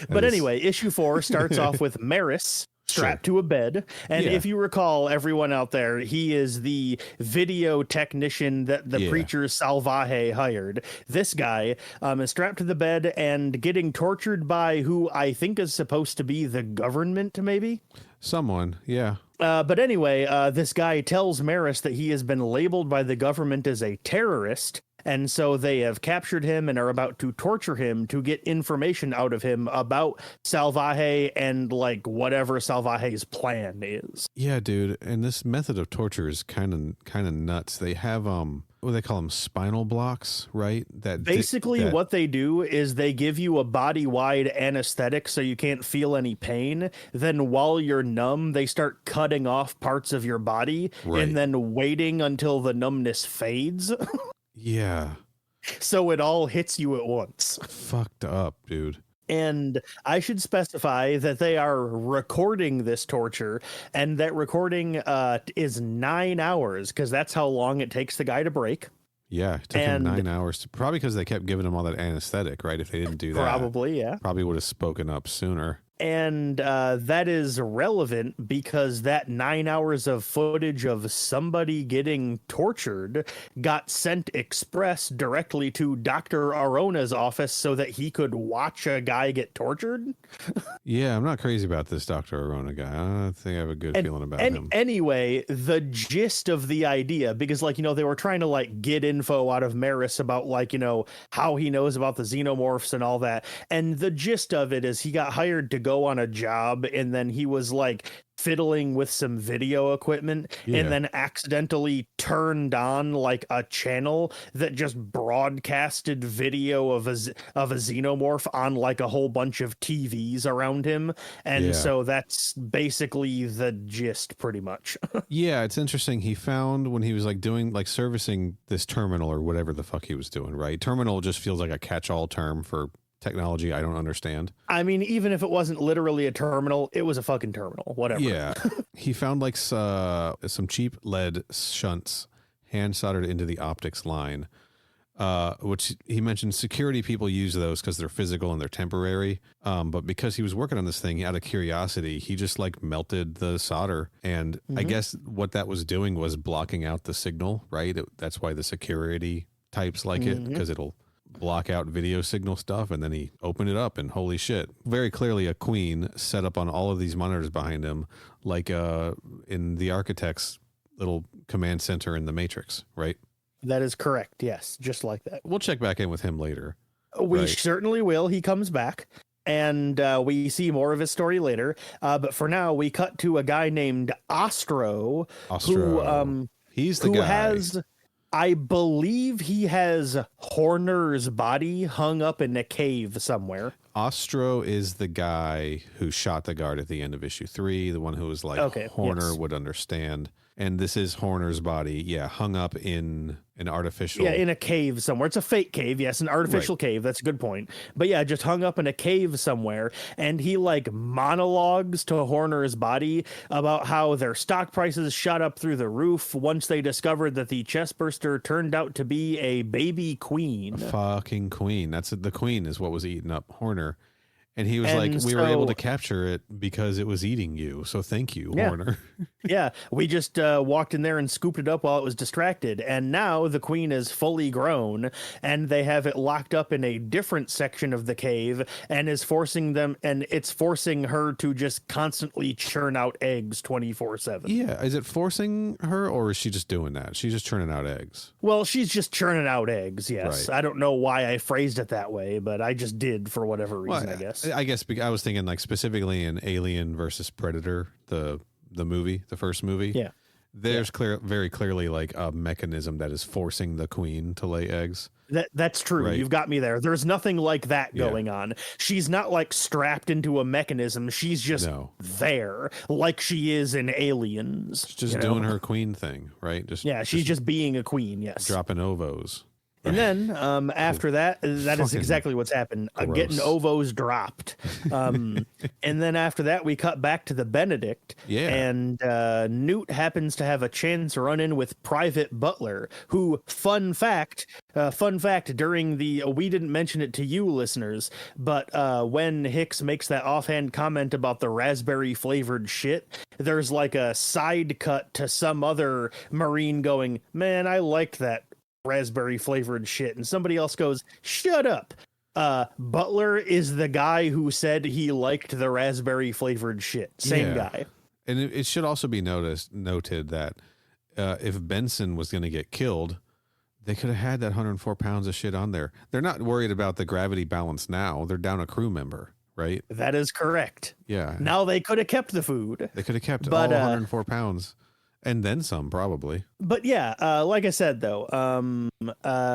But anyway, issue 4 starts off with Maris strapped to a bed. And if you recall, everyone out there, he is the video technician that the preacher Salvaje hired. This guy is strapped to the bed and getting tortured by who I think is supposed to be the government, maybe? Someone, yeah. But anyway, this guy tells Maris that he has been labeled by the government as a terrorist, and so they have captured him and are about to torture him to get information out of him about Salvaje and, like, whatever Salvaje's plan is. Yeah, dude, and this method of torture is kind of nuts. They have what do they call them, spinal blocks, right? That basically what they do is they give you a body-wide anesthetic so you can't feel any pain. Then while you're numb, they start cutting off parts of your body and then waiting until the numbness fades. Yeah. So it all hits you at once. Fucked up, dude. And I should specify that they are recording this torture, and that recording is 9 hours, because that's how long it takes the guy to break. Yeah, it took him 9 hours. Probably because they kept giving him all that anesthetic, right? If they didn't do that. Probably, yeah. Probably would have spoken up sooner. And that is relevant because that 9 hours of footage of somebody getting tortured got sent express directly to Dr. Arona's office so that he could watch a guy get tortured. Yeah, I'm not crazy about this Dr. Arona guy. I don't think I have a good feeling about him. Anyway, the gist of the idea, because, like, you know, they were trying to, like, get info out of Maris about, like, you know, how he knows about the Xenomorphs and all that. And the gist of it is he got hired to go on a job, and then he was like fiddling with some video equipment and then accidentally turned on like a channel that just broadcasted video of a xenomorph on like a whole bunch of TVs around him. And so that's basically the gist pretty much. Yeah, it's interesting. He found when he was like doing like servicing this terminal or whatever the fuck he was doing, right? Terminal just feels like a catch-all term for technology I don't understand. I mean, even if it wasn't literally a terminal, it was a fucking terminal, whatever. Yeah. He found like some cheap lead shunts hand soldered into the optics line, which he mentioned security people use those because they're physical and they're temporary. But because he was working on this thing out of curiosity, he just like melted the solder. And I guess what that was doing was blocking out the signal, right? That's why the security types like it, because it'll block out video signal stuff. And then he opened it up and holy shit, very clearly a queen set up on all of these monitors behind him, like in the architect's little command center in the Matrix, right? That is correct. Yes, just like that. We'll check back in with him later. We certainly will. He comes back and we see more of his story later. But for now, we cut to a guy named Ostro. Who he's the guy. I believe he has Horner's body hung up in a cave somewhere. Ostro is the guy who shot the guard at the end of issue 3, the one who was like, Horner would understand. And this is Horner's body, hung up in an artificial... Yeah, in a cave somewhere. It's a fake cave, yes, an artificial cave. That's a good point. But yeah, just hung up in a cave somewhere. And he like monologues to Horner's body about how their stock prices shot up through the roof once they discovered that the chestburster turned out to be a baby queen. A fucking queen. The queen is what was eating up Horner. And he was And like, we were able to so- capture it because it was eating you. So thank you, Yeah. Horner. Yeah, we just walked in there and scooped it up while it was distracted. And now the queen is fully grown, and they have it locked up in a different section of the cave, and it's forcing her to just constantly churn out eggs 24/7. Yeah. Is it forcing her, or is she just doing that? She's just churning out eggs. Well, she's just churning out eggs, yes. Right. I don't know why I phrased it that way, but I just did for whatever reason, I guess. I guess I was thinking like specifically in Alien versus Predator, the movie, the first movie. Yeah. There's very clearly like a mechanism that is forcing the queen to lay eggs. That's true. Right. You've got me there. There's nothing like that going on. She's not like strapped into a mechanism. She's just there, like she is in Aliens. She's just doing her queen thing, right? She's just being a queen. Yes. Dropping ovos. And then after that is exactly what's happened. Getting ovos dropped. And then after that, we cut back to the Benedict. Yeah. And Newt happens to have a chance run in with Private Butler, who, fun fact, during the, we didn't mention it to you listeners, but when Hicks makes that offhand comment about the raspberry flavored shit, there's like a side cut to some other Marine going, man, I liked that raspberry flavored shit, and somebody else goes, shut up. Butler is the guy who said he liked the raspberry flavored shit. Same guy. And it should also be noted that if Benson was going to get killed, they could have had that 104 pounds of shit on there. They're not worried about the gravity balance now. They're down a crew member, right? That is correct. Yeah. Now they could have kept the food. They could have kept all 104 pounds. And then some, probably. But yeah, like I said, though,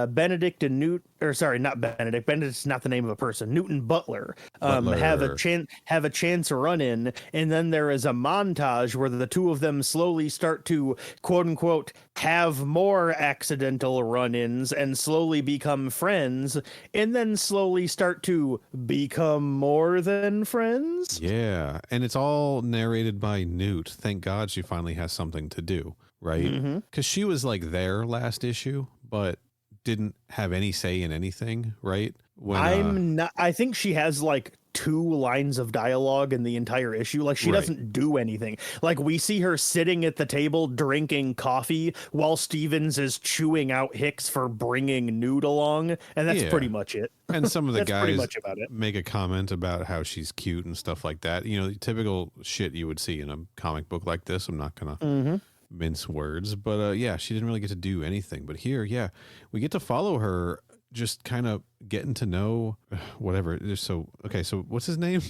Benedict and Newt, or sorry, not Benedict. Benedict's not the name of a person. Newt and Butler, have a chance run in, and then there is a montage where the two of them slowly start to quote unquote have more accidental run-ins and slowly become friends, and then slowly start to become more than friends. Yeah, and it's all narrated by Newt. Thank God she finally has something to do, right? Because she was like there last issue, but didn't have any say in anything, right? I think she has like 2 lines of dialogue in the entire issue. Like she doesn't do anything. Like we see her sitting at the table drinking coffee while Stevens is chewing out Hicks for bringing Newt along, and that's pretty much it. And some of the guys pretty much about it. make a comment about how she's cute and stuff like that. You know, typical shit you would see in a comic book like this. I'm not gonna mince words, but yeah, she didn't really get to do anything. But here, we get to follow her, just kind of getting to know whatever. So what's his name?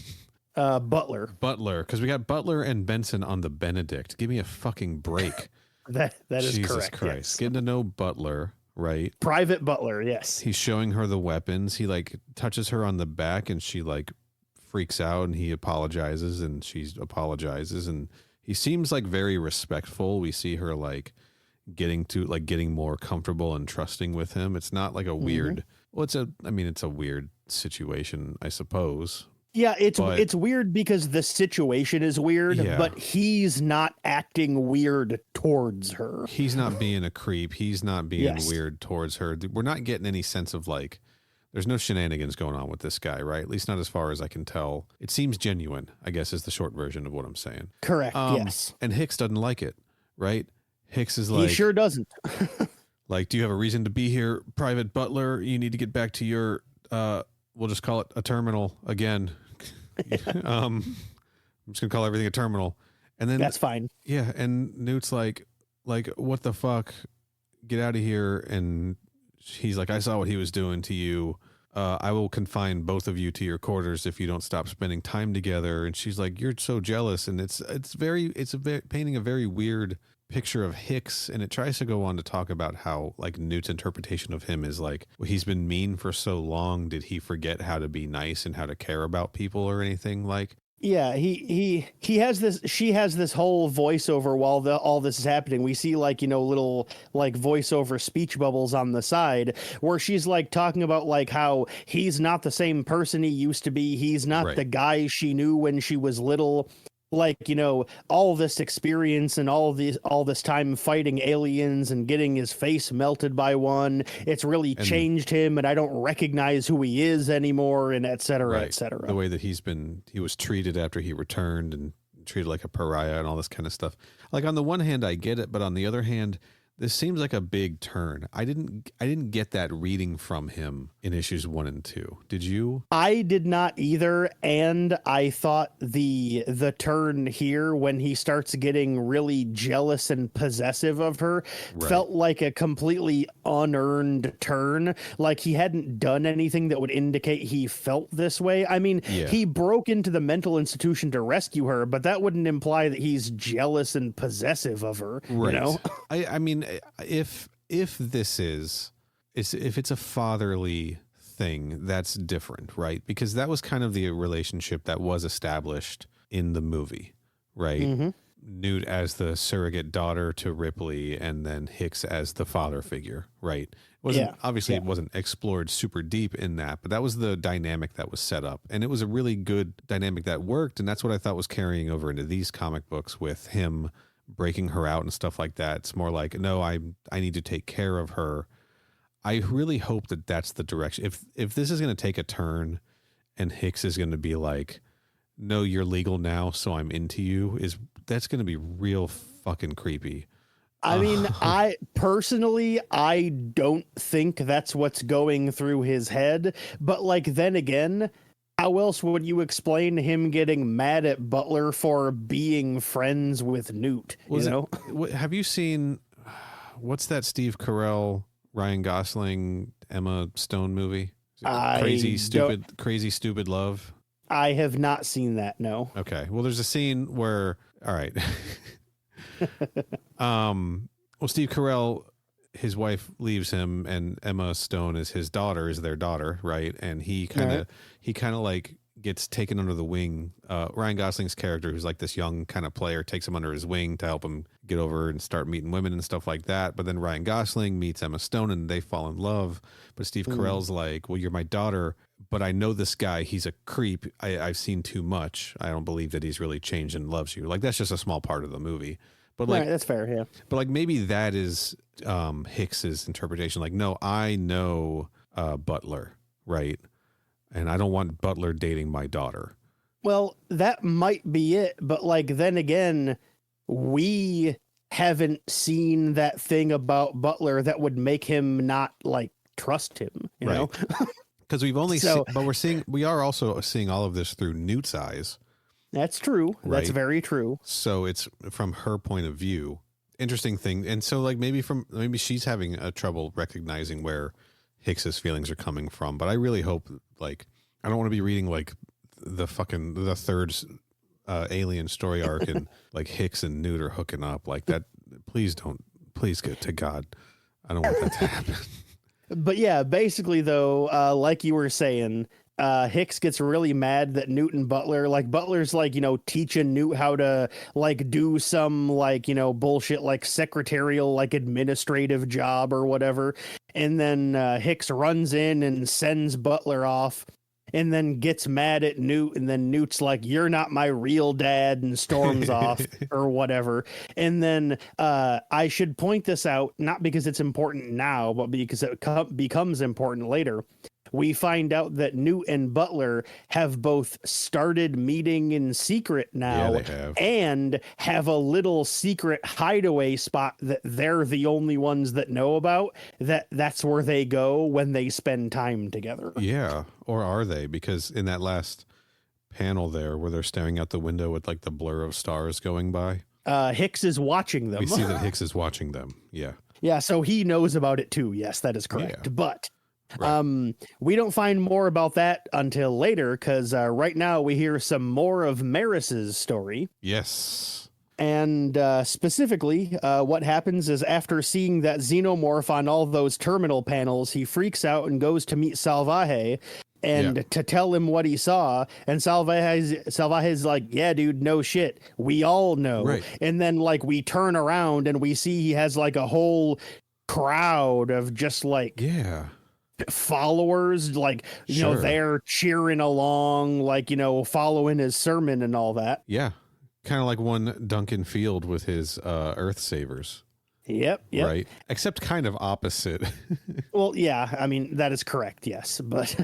Butler, because we got Butler and Benson on the Benedict. Give me a fucking break. that is Jesus correct. Christ. Yes. Getting to know Butler, right? Private Butler, yes. He's showing her the weapons. He like touches her on the back, and she like freaks out, and he apologizes, and she apologizes, and he seems like very respectful. We see her like getting more comfortable and trusting with him. It's not like a weird, it's a weird situation, I suppose. Yeah, it's weird because the situation is weird, but he's not acting weird towards her. He's not being a creep. He's not being weird towards her. We're not getting any sense of like, there's no shenanigans going on with this guy, right? At least not as far as I can tell. It seems genuine, I guess, is the short version of what I'm saying. Correct, yes. And Hicks doesn't like it, right? Hicks is like, he sure doesn't. like, do you have a reason to be here, Private Butler? You need to get back to your, we'll just call it a terminal again. I'm just gonna call everything a terminal, and then that's fine. Yeah, and Newt's like, what the fuck? Get out of here! And he's like, I saw what he was doing to you. I will confine both of you to your quarters if you don't stop spending time together. And she's like, you're so jealous, and it's painting a very weird picture of Hicks, and it tries to go on to talk about how like Newt's interpretation of him is like, well, he's been mean for so long, did he forget how to be nice and how to care about people or anything? Like, yeah, he has this, she has this whole voiceover while all this is happening. We see like, little like voiceover speech bubbles on the side where she's like talking about like how he's not the same person he used to be. He's not the guy she knew when she was little. like, all this experience and all this time fighting aliens and getting his face melted by one, it's really And- changed him, and I don't recognize who he is anymore, and et cetera, Right. et cetera. The way that he was treated after he returned and treated like a pariah and all this kind of stuff. Like, on the one hand, I get it, but on the other hand, this seems like a big turn. I didn't get that reading from him in issues 1 and 2. Did you? I did not either, and I thought the turn here when he starts getting really jealous and possessive of her felt like a completely unearned turn. Like he hadn't done anything that would indicate he felt this way. I mean, he broke into the mental institution to rescue her, but that wouldn't imply that he's jealous and possessive of her. Right. You know? I mean, if this is if it's a fatherly thing, that's different, right? Because that was kind of the relationship that was established in the movie, right? Mm-hmm. Newt as the surrogate daughter to Ripley, and then Hicks as the father figure, right? It wasn't explored super deep in that, but that was the dynamic that was set up, and it was a really good dynamic that worked, and that's what I thought was carrying over into these comic books with him breaking her out and stuff like that. It's more like, no, I need to take care of her. I really hope that that's the direction. If this is going to take a turn and Hicks is going to be like, no, you're legal now, so I'm into you, that's going to be real fucking creepy. I mean, I don't think that's what's going through his head, but like, then again, how else would you explain him getting mad at Butler for being friends with Newt? Have you seen, what's that Steve Carell, Ryan Gosling, Emma Stone movie? Crazy Stupid Love. I have not seen that. No. Okay. Well, there's a scene where, all right. Well, Steve Carell, his wife leaves him, and Emma Stone is their daughter, right? And he kind of like gets taken under the wing. Ryan Gosling's character, who's like this young kind of player, takes him under his wing to help him get over and start meeting women and stuff like that. But then Ryan Gosling meets Emma Stone and they fall in love. But Steve Carell's like, well, you're my daughter, but I know this guy. He's a creep. I've seen too much. I don't believe that he's really changed and loves you. Like, that's just a small part of the movie. But like, right, that's fair, yeah. But like, maybe that is Hicks's interpretation. Like, no, I know Butler, right? And I don't want Butler dating my daughter. Well, that might be it, but like, then again, we haven't seen that thing about Butler that would make him not like trust him, you know? Because we've only we are also seeing all of this through Newt's eyes. That's true. Right? That's very true. So it's from her point of view. Interesting thing. And so like maybe she's having a trouble recognizing where Hicks's feelings are coming from. But I really hope, like, I don't want to be reading like the third alien story arc and like Hicks and Newt are hooking up like that. Please get to God. I don't want that to happen. But yeah, basically though, like you were saying, Hicks gets really mad that Newt and Butler's like, teaching Newt how to like do some like, bullshit, like secretarial, like administrative job or whatever. And then Hicks runs in and sends Butler off and then gets mad at Newt. And then Newt's like, you're not my real dad, and storms off or whatever. And then I should point this out, not because it's important now, but because it becomes important later. We find out that Newt and Butler have both started meeting in secret now, yeah, they have. And have a little secret hideaway spot that they're the only ones that know about. That's where they go when they spend time together. Yeah. Or are they? Because in that last panel there where they're staring out the window with like the blur of stars going by, Hicks is watching them. We see that Hicks is watching them. Yeah. Yeah. So he knows about it too. Yes, that is correct. Yeah. But right. We don't find more about that until later, because right now we hear some more of Maris's story. Yes. And specifically, what happens is after seeing that Xenomorph on all those terminal panels, he freaks out and goes to meet Salvaje and to tell him what he saw. And Salvaje's like, yeah, dude, no shit. We all know. Right. And then like we turn around and we see he has like a whole crowd of just like followers, like, you know, they're cheering along, like, following his sermon and all that. Yeah. Kind of like one Duncan Field with his Earth Savers. Yep. Right. Except kind of opposite. Well, yeah, I mean, that is correct, yes. But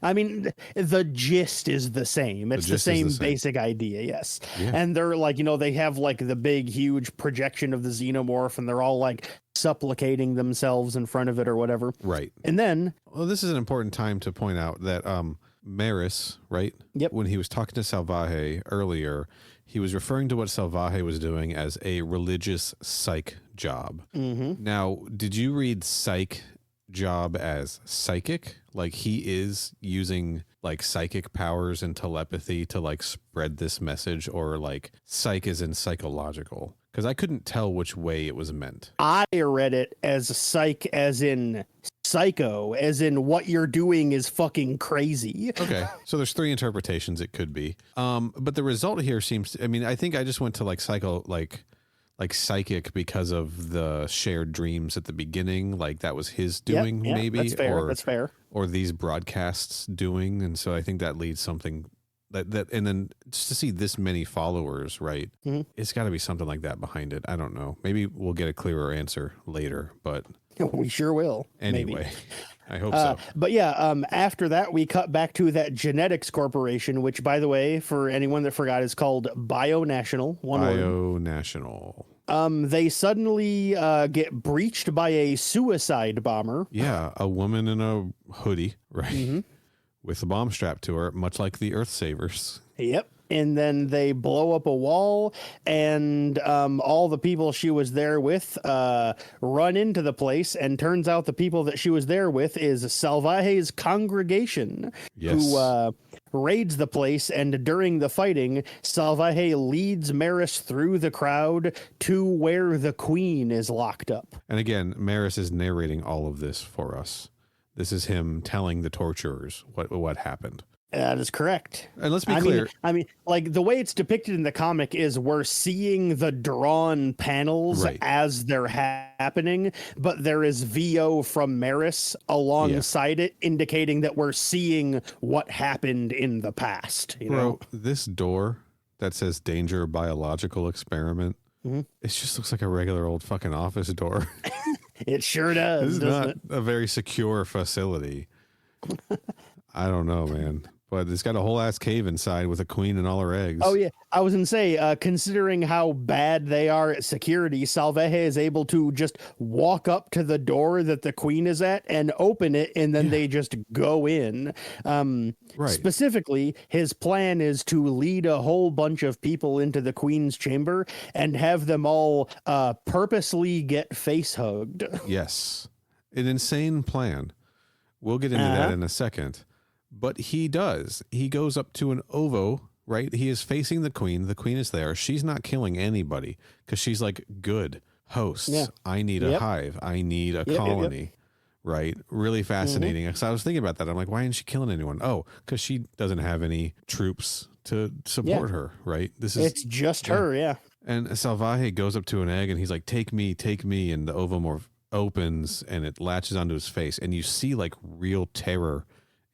I mean, the gist is the same. It's the same basic idea, yes. Yeah. And they're like, they have like the big, huge projection of the Xenomorph, and they're all like supplicating themselves in front of it or whatever. Right. And then. Well, this is an important time to point out that Maris, right? Yep. When he was talking to Salvaje earlier, he was referring to what Salvaje was doing as a religious psych job. Mm-hmm. Now, did you read psych job as psychic? Like he is using like psychic powers and telepathy to like spread this message, or like psych as in psychological? Because I couldn't tell which way it was meant. I read it as psych as in psycho, as in what you're doing is fucking crazy. Okay, so there's 3 interpretations it could be. But the result here seems, I mean, I think I just went to like psycho, like psychic because of the shared dreams at the beginning. Like that was his doing, maybe. That's fair. That's fair. Or these broadcasts doing. And so I think that leads something that and then just to see this many followers, right? Mm-hmm. It's got to be something like that behind it. I don't know. Maybe we'll get a clearer answer later, but we sure will. Anyway, maybe. I hope so. But yeah, after that, we cut back to that genetics corporation, which, by the way, for anyone that forgot, is called Bionational. Bionational. They suddenly get breached by a suicide bomber. Yeah, a woman in a hoodie, right? Mm-hmm. With a bomb strapped to her, much like the Earth Savers. Yep. And then they blow up a wall, and all the people she was there with run into the place, and turns out the people that she was there with is Salvaje's congregation, who raids the place, and during the fighting, Salvaje leads Maris through the crowd to where the Queen is locked up. And again, Maris is narrating all of this for us. This is him telling the torturers what happened. That is correct. And let's be clear. I mean, like the way it's depicted in the comic is we're seeing the drawn panels as they're happening, but there is VO from Maris alongside it, indicating that we're seeing what happened in the past. You know? This door that says "Danger Biological Experiment," it just looks like a regular old fucking office door. It sure does. This is not a very secure facility. I don't know, man. But it's got a whole ass cave inside with a queen and all her eggs. Oh, yeah. I was going to say, considering how bad they are at security, Salvaje is able to just walk up to the door that the queen is at and open it, and then they just go in. Specifically, his plan is to lead a whole bunch of people into the queen's chamber and have them all purposely get face hugged. Yes. An insane plan. We'll get into that in a second. But he does. He goes up to an ovo, right? He is facing the queen. The queen is there. She's not killing anybody because she's like, good hosts. Yeah. I need a hive. I need a colony, right? Really fascinating. Because I was thinking about that. I'm like, why isn't she killing anyone? Oh, because she doesn't have any troops to support her, right? It's just her, yeah. And Salvaje goes up to an egg and he's like, take me. And the ovomorph opens and it latches onto his face. And you see like real terror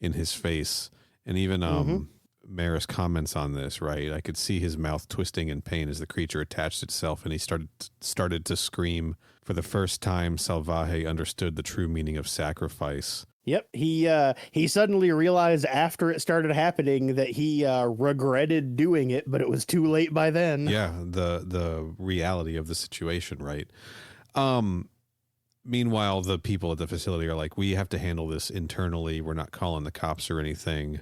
in his face. And even Maris comments on this, right? I could see his mouth twisting in pain as the creature attached itself, and he started to scream. For the first time, Salvaje understood the true meaning of sacrifice. Yep, he suddenly realized after it started happening that he regretted doing it, but it was too late by then. Yeah, the reality of the situation, right? Meanwhile, the people at the facility are like, we have to handle this internally. We're not calling the cops or anything.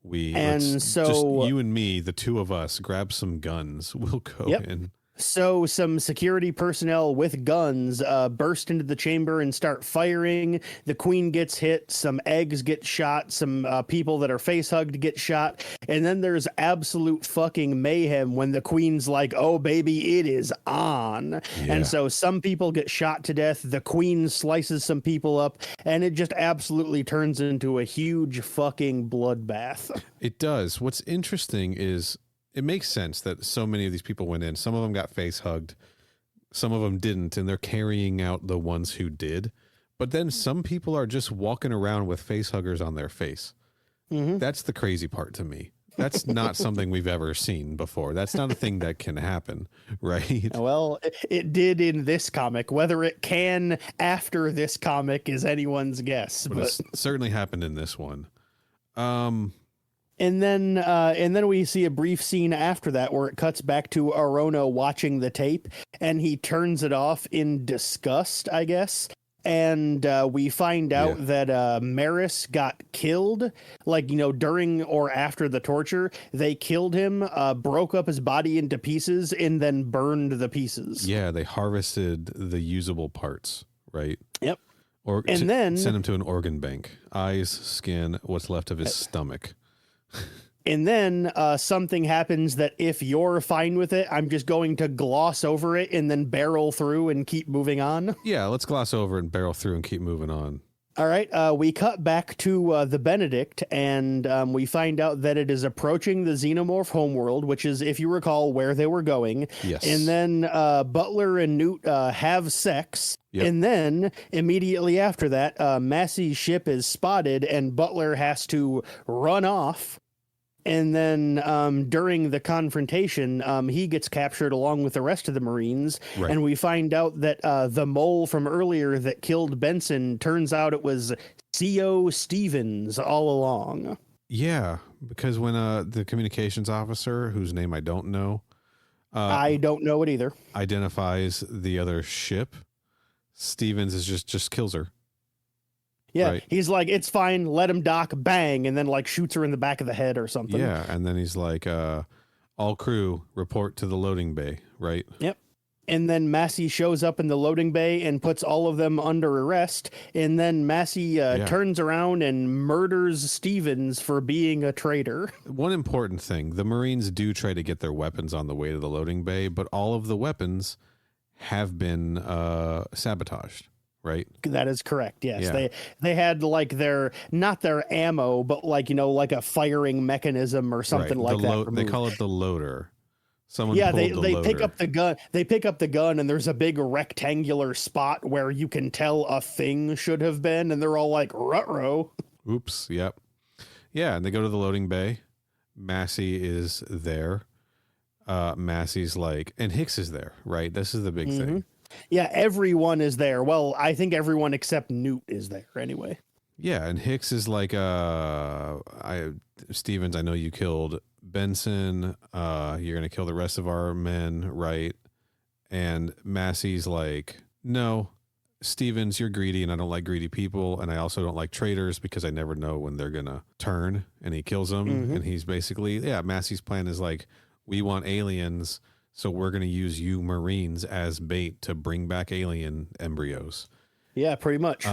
Just you and me, the two of us, grab some guns. We'll go in. So some security personnel with guns burst into the chamber and start firing. The queen gets hit. Some eggs get shot. Some people that are face hugged get shot. And then there's absolute fucking mayhem when the queen's like, oh, baby, it is on. Yeah. And so some people get shot to death. The queen slices some people up. And it just absolutely turns into a huge fucking bloodbath. It does. What's interesting is it makes sense that so many of these people went in. Some of them got face hugged. Some of them didn't, and they're carrying out the ones who did. But then some people are just walking around with face huggers on their face. That's the crazy part to me. That's not something we've ever seen before. That's not a thing that can happen, right? Well, it did in this comic. Whether it can after this comic is anyone's guess. But it's certainly happened in this one. And then we see a brief scene after that where it cuts back to Arono watching the tape, and he turns it off in disgust, I guess. And we find out that Maris got killed, like, during or after the torture. They killed him, broke up his body into pieces, and then burned the pieces. Yeah, they harvested the usable parts, right? Yep. And then sent him to an organ bank. Eyes, skin, what's left of his stomach. And then something happens that if you're fine with it, I'm just going to gloss over it and then barrel through and keep moving on. Yeah, let's gloss over and barrel through and keep moving on. All right. We cut back to the Benedict, and we find out that it is approaching the Xenomorph homeworld, which is, if you recall, where they were going. Yes. And then Butler and Newt have sex. Yep. And then immediately after that, Massey's ship is spotted and Butler has to run off. And then during the confrontation, he gets captured along with the rest of the Marines. Right. And we find out that the mole from earlier that killed Benson, turns out it was C.O. Stevens all along. Yeah, because when the communications officer, whose name I don't know. I don't know it either. Identifies the other ship. Stevens is just kills her. Yeah, right. He's like, it's fine, let him dock, bang, and then like shoots her in the back of the head or something. Yeah, and then he's like, all crew, report to the loading bay, right? Yep. And then Massey shows up in the loading bay and puts all of them under arrest, and then Massey turns around and murders Stevens for being a traitor. One important thing, the Marines do try to get their weapons on the way to the loading bay, but all of the weapons have been sabotaged. Right. That is correct. Yes. Yeah. They had like not their ammo, but like, like a firing mechanism or something like that. They call it the loader. They pick up the gun. They pick up the gun and there's a big rectangular spot where you can tell a thing should have been. And they're all like, ruh-roh. Oops. Yep. Yeah. And they go to the loading bay. Massey is there. Massey's like, and Hicks is there. Right. This is the big thing. Yeah, everyone is there. Well, I think everyone except Newt is there anyway. Yeah, and Hicks is like, Stevens, I know you killed Benson. You're going to kill the rest of our men, right? And Massey's like, no, Stevens, you're greedy, and I don't like greedy people, and I also don't like traitors because I never know when they're going to turn, and he kills them. And he's basically, Massey's plan is like, we want aliens, so we're going to use you Marines as bait to bring back alien embryos. Yeah, pretty much.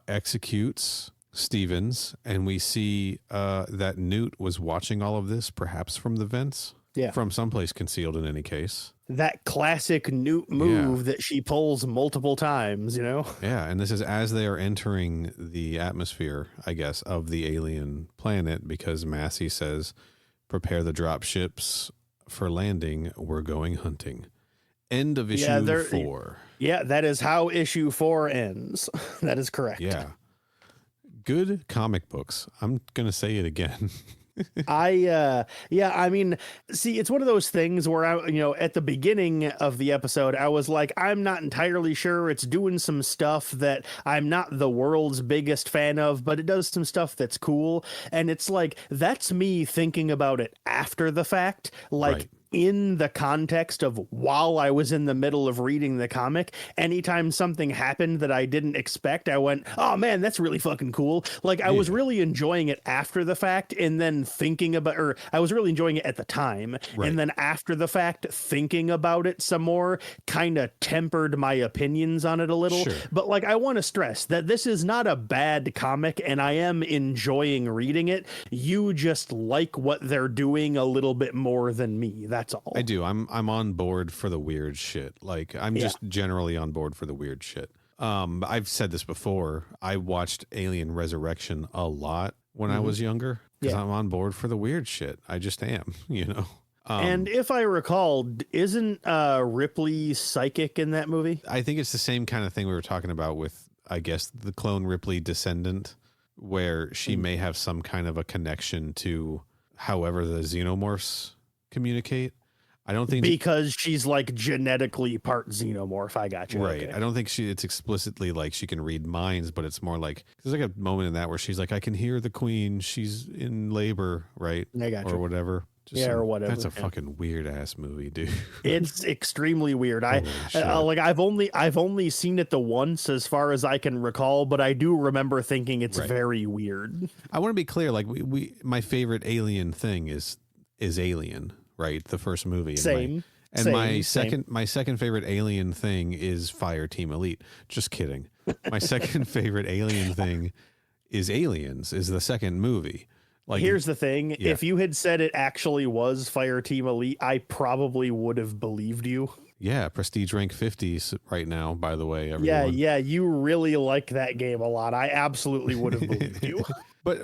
Executes Stevens, and we see that Newt was watching all of this, perhaps from the vents. Yeah. From someplace concealed in any case. That classic Newt move that she pulls multiple times, Yeah, and this is as they are entering the atmosphere, I guess, of the alien planet, because Massey says, prepare the drop ships for landing, we're going hunting. End of issue 4. Yeah, that is how issue 4 ends. That is correct. Yeah. Good comic books. I'm going to say it again. I mean, see, it's one of those things where at the beginning of the episode, I was like, I'm not entirely sure. It's doing some stuff that I'm not the world's biggest fan of, but it does some stuff that's cool. And it's like, that's me thinking about it after the fact, like, right. In the context of while I was in the middle of reading the comic, anytime something happened that I didn't expect, I went, oh man, that's really fucking cool. Like I was really enjoying it after the fact, and then I was really enjoying it at the time. Right. And then after the fact, thinking about it some more kind of tempered my opinions on it a little. Sure. But like, I want to stress that this is not a bad comic and I am enjoying reading it. You just like what they're doing a little bit more than me. That's all. I do. I'm on board for the weird shit. Like I'm just generally on board for the weird shit. I've said this before. I watched Alien Resurrection a lot when I was younger because I'm on board for the weird shit. I just am, and if I recall, isn't Ripley psychic in that movie? I think it's the same kind of thing we were talking about with, I guess, the clone Ripley descendant, where she may have some kind of a connection to however the Xenomorphs communicate. I don't think because she's like genetically part xenomorph. I got you. Right. Okay. I don't think it's explicitly like she can read minds, but it's more like there's like a moment in that where she's like, I can hear the queen. She's in labor, right? I got or you. whatever. Or whatever. That's a fucking weird ass movie, dude. It's extremely weird. Holy I've only seen it the once as far as I can recall, but I do remember thinking it's very weird. I want to be clear. Like my favorite Alien thing is Alien, right? The first movie. Same. My second favorite Alien thing is Fire Team Elite. Just kidding. My second favorite Alien thing is Aliens. Is the second movie. Like, here's the thing. Yeah. If you had said it actually was Fire Team Elite, I probably would have believed you. Yeah, Prestige rank 50s right now, by the way, everyone. Yeah, you really like that game a lot. I absolutely would have believed you. But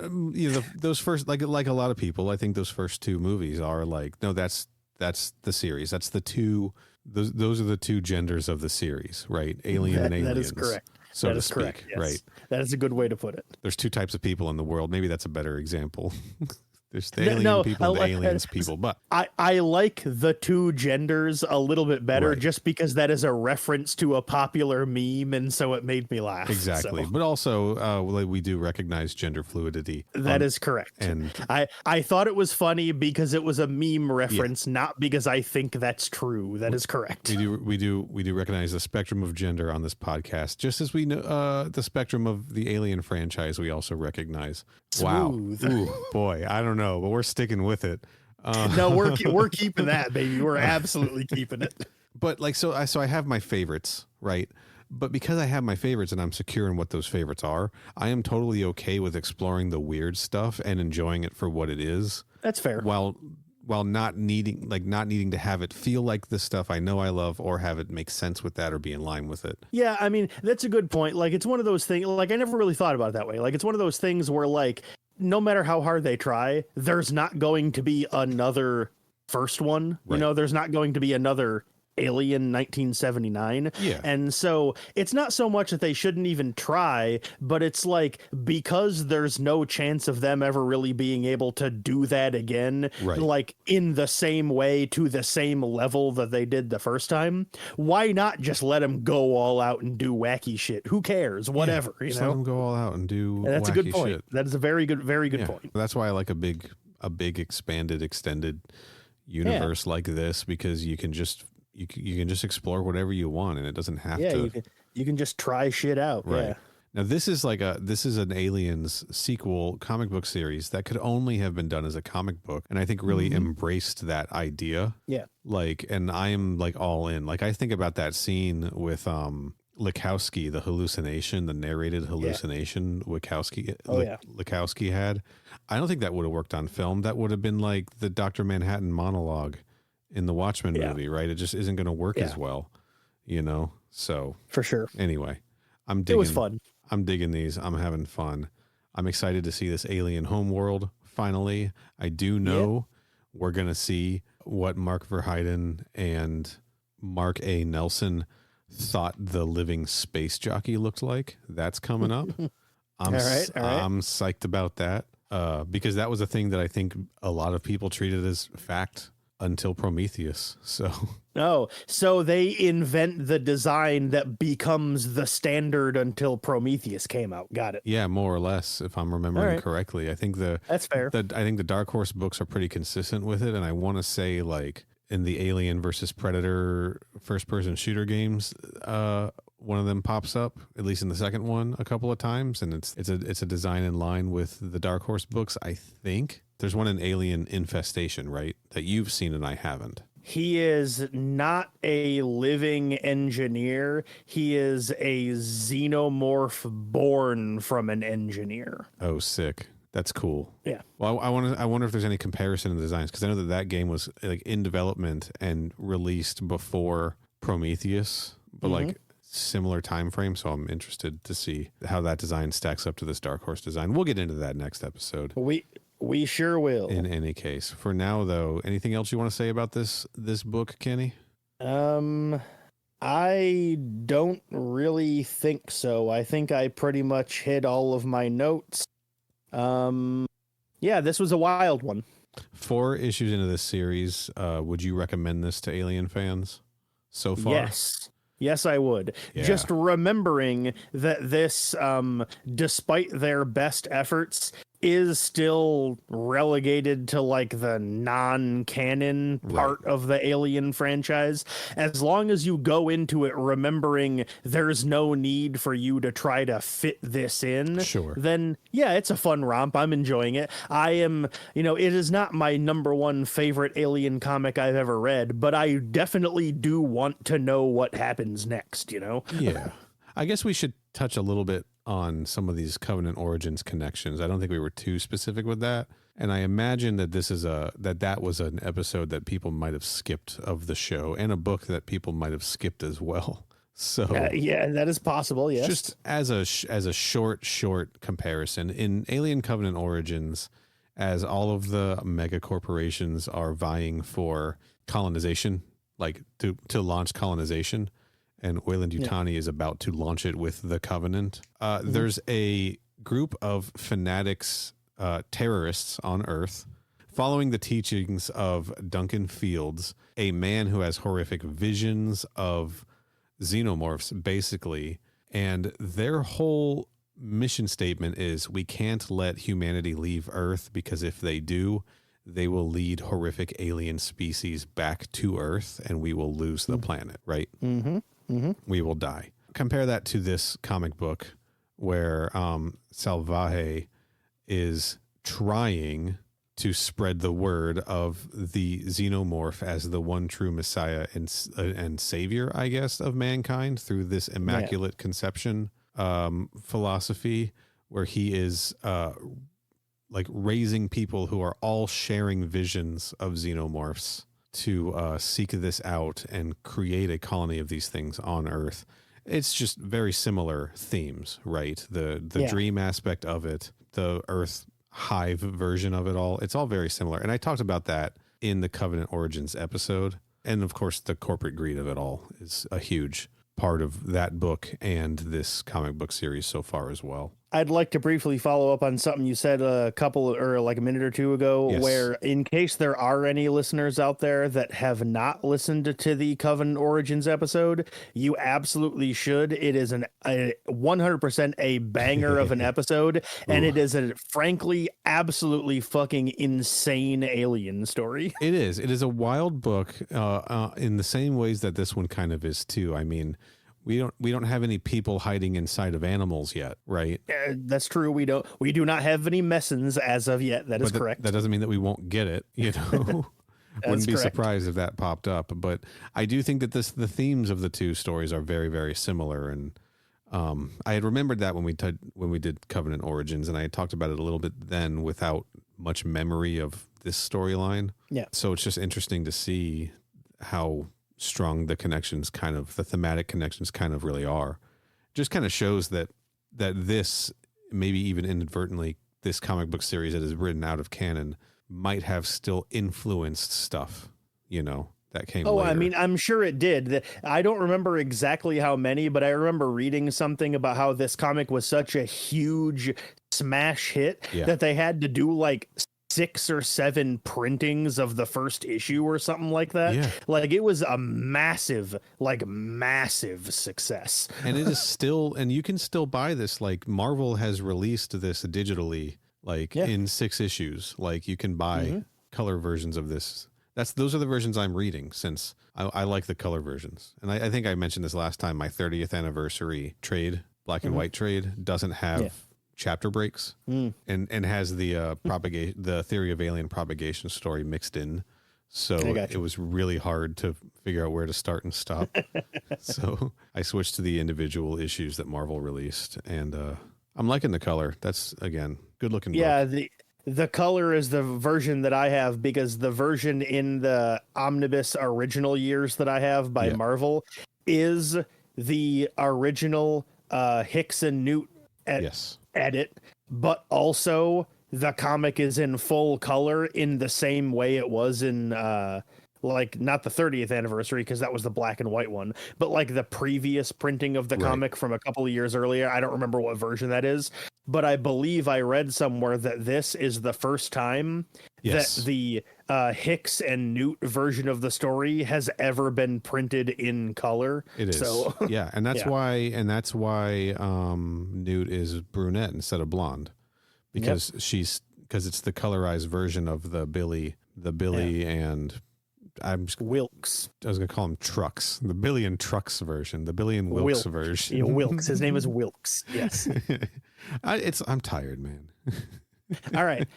those first, like a lot of people, I think those first two movies are like, no, that's the series. That's the two. Those are the two genders of the series, right? Alien and aliens. That is correct. So that to is speak, correct. Yes. Right? That is a good way to put it. There's two types of people in the world. Maybe that's a better example. There's the alien people and the aliens people. But I like the two genders a little bit better just because that is a reference to a popular meme, and so it made me laugh. Exactly. So. But also, we do recognize gender fluidity. That is correct. And I thought it was funny because it was a meme reference, not because I think that's true. That is correct. We do recognize the spectrum of gender on this podcast, just as we know the spectrum of the Alien franchise. We also recognize. Smooth. Wow. Ooh, boy, I don't know, but we're sticking with it. No, we're keeping that, baby. We're absolutely keeping it. But like, so I have my favorites, right? But because I have my favorites and I'm secure in what those favorites are, I am totally okay with exploring the weird stuff and enjoying it for what it is. That's fair. While not needing to have it feel like the stuff I know I love, or have it make sense with that or be in line with it. Yeah, I mean, that's a good point. Like, it's one of those things, like, I never really thought about it that way. Like, it's one of those things where, like, no matter how hard they try, there's not going to be another first one. Right. You know, there's not going to be another Alien 1979. Yeah. And so it's not so much that they shouldn't even try, but it's like, because there's no chance of them ever really being able to do that again, like in the same way to the same level that they did the first time, why not just let them go all out and do wacky shit? Who cares? Whatever, you know? Let them go all out and do That's wacky a good point. shit. That is a very good point. That's why I like a big expanded, extended universe like this, because you can just explore whatever you want, and it doesn't have to. You can just try shit out. Right. Yeah. Now this is an Aliens sequel comic book series that could only have been done as a comic book, and I think really embraced that idea. Yeah. Like, and I am like all in. Like, I think about that scene with Wachowski, the narrated hallucination Wachowski had. I don't think that would have worked on film. That would have been like the Dr. Manhattan monologue in the Watchmen movie, right? It just isn't going to work as well, you know? So for sure. Anyway, it was fun. I'm digging these. I'm having fun. I'm excited to see this alien homeworld. Finally, I do know we're going to see what Mark Verheiden and Mark A. Nelson thought the living space jockey looked like. That's coming up. I'm psyched about that, because that was a thing that I think a lot of people treated as fact until Prometheus. So they invent the design that becomes the standard until Prometheus came out. Got it. Yeah, more or less, if I'm remembering correctly. I think that's fair. I think the Dark Horse books are pretty consistent with it, and I want to say, like, in the Alien versus Predator first-person shooter games, one of them pops up, at least in the second one, a couple of times, and it's a design in line with the Dark Horse books. I think there's one in Alien Infestation, right, that you've seen and I haven't. He is not a living engineer. He is a xenomorph born from an engineer. Oh, sick. That's cool. Yeah. Well, I wonder if there's any comparison in the designs, because I know that game was like in development and released before Prometheus, but like similar time frame. So I'm interested to see how that design stacks up to this Dark Horse design. We'll get into that next episode. We sure will. In any case, for now though, anything else you want to say about this book, Kenny? I don't really think so. I think I pretty much hit all of my notes. Yeah, this was a wild one. 4 issues into this series, would you recommend this to Alien fans so far? Yes, I would. Yeah. Just remembering that this, despite their best efforts, is still relegated to like the non-canon part of the Alien franchise. As long as you go into it remembering there's no need for you to try to fit this in, then yeah, it's a fun romp. I'm enjoying it. I am, it is not my number one favorite Alien comic I've ever read, but I definitely do want to know what happens next, Yeah. I guess we should touch a little bit on some of these Covenant Origins connections. I don't think we were too specific with that. And I imagine that this is that was an episode that people might have skipped of the show, and a book that people might have skipped as well. So yeah, that is possible. Yes. Just as a short comparison, in Alien Covenant Origins, as all of the mega corporations are vying for colonization, like to launch colonization, and Weyland-Yutani is about to launch it with the Covenant. There's a group of fanatics, terrorists on Earth, following the teachings of Duncan Fields, a man who has horrific visions of xenomorphs, basically. And their whole mission statement is, we can't let humanity leave Earth, because if they do, they will lead horrific alien species back to Earth, and we will lose the planet, right? We will die. Compare that to this comic book where Salvaje is trying to spread the word of the Xenomorph as the one true Messiah and savior, I guess, of mankind through this immaculate conception philosophy, where he is like raising people who are all sharing visions of Xenomorphs to seek this out and create a colony of these things on Earth. It's just very similar themes, right? The dream aspect of it, the Earth hive version of it all. It's all very similar. And I talked about that in the Covenant Origins episode. And of course, the corporate greed of it all is a huge part of that book and this comic book series so far as well. I'd like to briefly follow up on something you said like a minute or two ago, where in case there are any listeners out there that have not listened to the Covenant Origins episode, you absolutely should. It is a 100% a banger of an episode, and it is a frankly absolutely fucking insane alien story. It is. It is a wild book in the same ways that this one kind of is too. I mean, we don't have any people hiding inside of animals yet, right? That's true. We do not have any Messens as of yet. That is correct. That doesn't mean that we won't get it, Wouldn't be surprised if that popped up. But I do think that the themes of the two stories are very, very similar. And I had remembered that when we did Covenant Origins, and I had talked about it a little bit then without much memory of this storyline. Yeah. So it's just interesting to see how strong the thematic connections kind of really are. Just kind of shows that this, maybe even inadvertently, this comic book series that is written out of canon might have still influenced stuff, that came later. I mean, I'm sure it did. I don't remember exactly how many, but I remember reading something about how this comic was such a huge smash hit that they had to do like 6 or 7 printings of the first issue or something like that. Yeah. Like, it was a massive success. And it is still, and you can still buy this. Like, Marvel has released this digitally, in 6 issues. Like, you can buy color versions of this. Those are the versions I'm reading, since I like the color versions. And I think I mentioned this last time, my 30th anniversary trade, black and white trade, doesn't have chapter breaks and has the the theory of alien propagation story mixed in, so it was really hard to figure out where to start and stop. So I switched to the individual issues that Marvel released, and I'm liking the color. That's, again, good looking book. The color is the version that I have, because the version in the omnibus original years that I have by Marvel is the original Hicks and Newt edit, but also the comic is in full color in the same way it was in like not the 30th anniversary because that was the black and white one, but like the previous printing of the comic from a couple of years earlier. I don't remember what version that is, but I believe I read somewhere that this is the first time that the Hicks and Newt version of the story has ever been printed in color. It is. So, yeah, and that's why Newt is brunette instead of blonde, because because it's the colorized version of the Billy and Wilkes. I was gonna call him Trucks. The Billy and Trucks version. The Billy and Wilkes version. Yeah, Wilkes. His name is Wilkes. Yes. I'm tired, man. All right.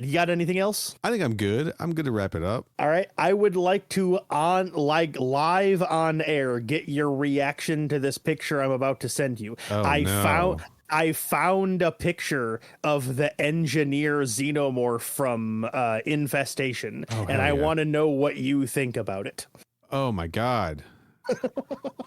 You got anything else? I think I'm good. I'm good to wrap it up. All right. I would like to live on air get your reaction to this picture I'm about to send you. I found a picture of the engineer Xenomorph from Infestation, and I want to know what you think about it. Oh my God.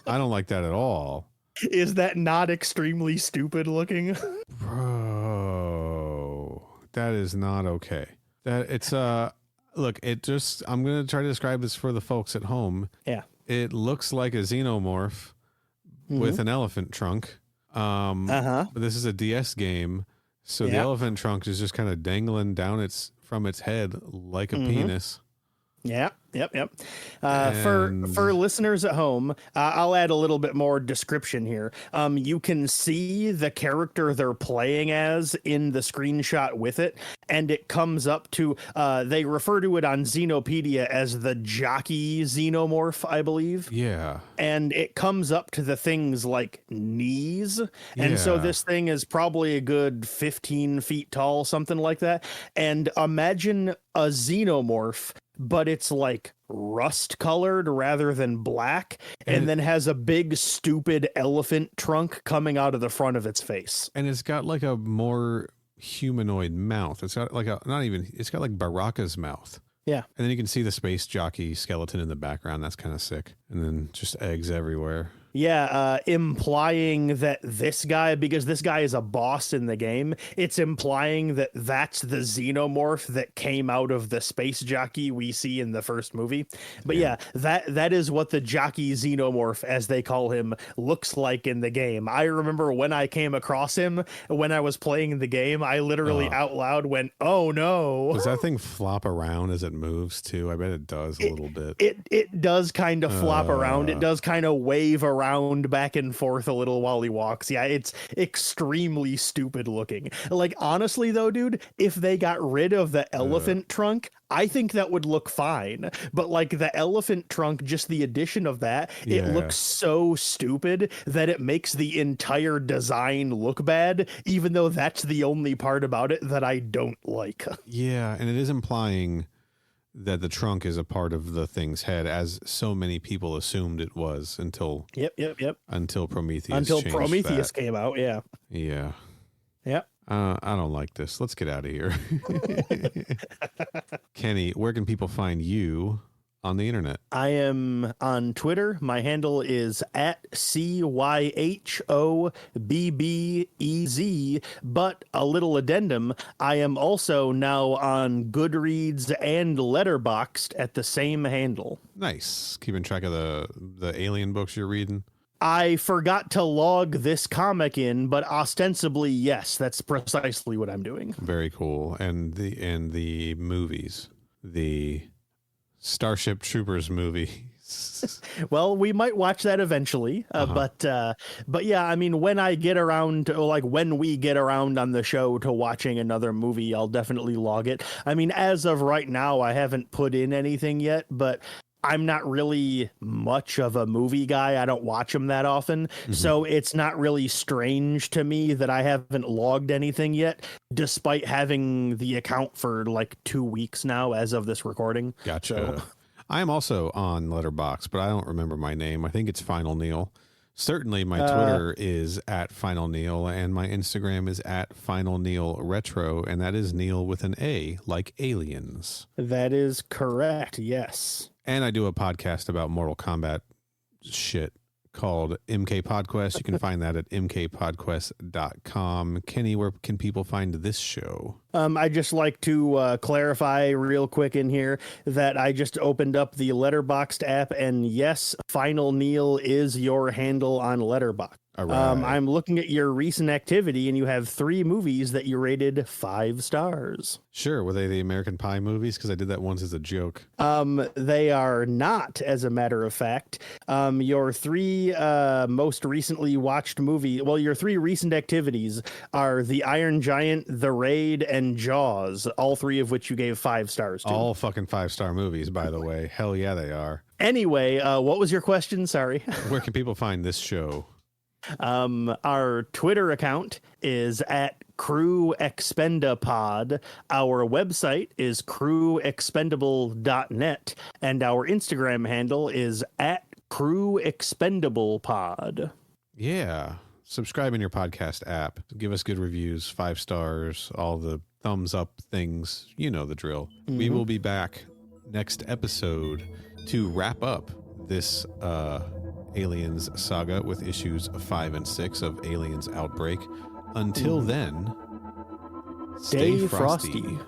I don't like that at all. Is that not extremely stupid looking? Bro, that is not okay. That it's look, I'm going to try to describe this for the folks at home. Yeah. It looks like a Xenomorph with an elephant trunk. But this is a DS game, so the elephant trunk is just kind of dangling down from its head like a penis. Yeah. Yep. For listeners at home, I'll add a little bit more description here. You can see the character they're playing as in the screenshot with it, and it comes up to, they refer to it on Xenopedia as the jockey Xenomorph, I believe. Yeah. And it comes up to the things like knees. And so this thing is probably a good 15 feet tall, something like that. And imagine a Xenomorph, but it's like rust colored rather than black, and then has a big stupid elephant trunk coming out of the front of its face. And it's got like a more humanoid mouth. It's got like it's got like Baraka's mouth. Yeah. And then you can see the space jockey skeleton in the background. That's kind of sick. And then just eggs everywhere. Yeah, implying that this guy, because this guy is a boss in the game, it's implying that that's the Xenomorph that came out of the space jockey we see in the first movie. But that is what the jockey Xenomorph, as they call him, looks like in the game. I remember when I came across him, when I was playing the game, I literally out loud went, "Oh no." Does that thing flop around as it moves too? I bet it does a little bit. It does kind of flop around. It does kind of wave around back and forth a little while he walks. Yeah, it's extremely stupid looking. Like, honestly though, dude, if they got rid of the elephant trunk, I think that would look fine. But like the elephant trunk, just the addition of that, it looks so stupid that it makes the entire design look bad, even though that's the only part about it that I don't like. Yeah, and it is implying that the trunk is a part of the thing's head, as so many people assumed it was until until Prometheus came out. Yeah. I don't like this. Let's get out of here. Kenny, where can people find you on the internet? I am on Twitter. My handle is @CYHOBBEZ, but a little addendum. I am also now on Goodreads and Letterboxd at the same handle. Nice. Keeping track of the alien books you're reading? I forgot to log this comic in, but ostensibly, yes, that's precisely what I'm doing. Very cool. And the movies, the Starship Troopers movie. Well, we might watch that eventually, but yeah, I mean, when we get around on the show to watching another movie, I'll definitely log it. I mean, as of right now, I haven't put in anything yet, but I'm not really much of a movie guy. I don't watch them that often. So it's not really strange to me that I haven't logged anything yet, despite having the account for like 2 weeks now as of this recording. Gotcha. So. I am also on Letterboxd, but I don't remember my name. I think it's Final Neal. Certainly my Twitter is @FinalNeal, and my Instagram is @FinalNealRetro, and that is Neal with an A, like aliens. That is correct, yes. And I do a podcast about Mortal Kombat shit called MK Podquest. You can find that at mkpodquest.com. Kenny, where can people find this show? I'd just like to clarify real quick in here that I just opened up the Letterboxd app, and yes, Final Neal is your handle on Letterboxd. All right. I'm looking at your recent activity, and you have 3 movies that you rated 5 stars. Sure. Were they the American Pie movies? Because I did that once as a joke. They are not, as a matter of fact. Your 3 most recently watched your 3 recent activities are The Iron Giant, The Raid, and Jaws, all 3 of which you gave 5 stars to. All fucking 5-star movies, by the way. Hell yeah, they are. Anyway, what was your question? Sorry. Where can people find this show? Our Twitter account is at Crew Expendapod. Our website is crewexpendable.net, and our Instagram handle is at Crew Expendablepod. Yeah. Subscribe in your podcast app. Give us good reviews, 5 stars, all the thumbs up things. You know the drill. Mm-hmm. We will be back next episode to wrap up this Aliens saga with issues 5 and 6 of Aliens Outbreak. Until then, stay frosty.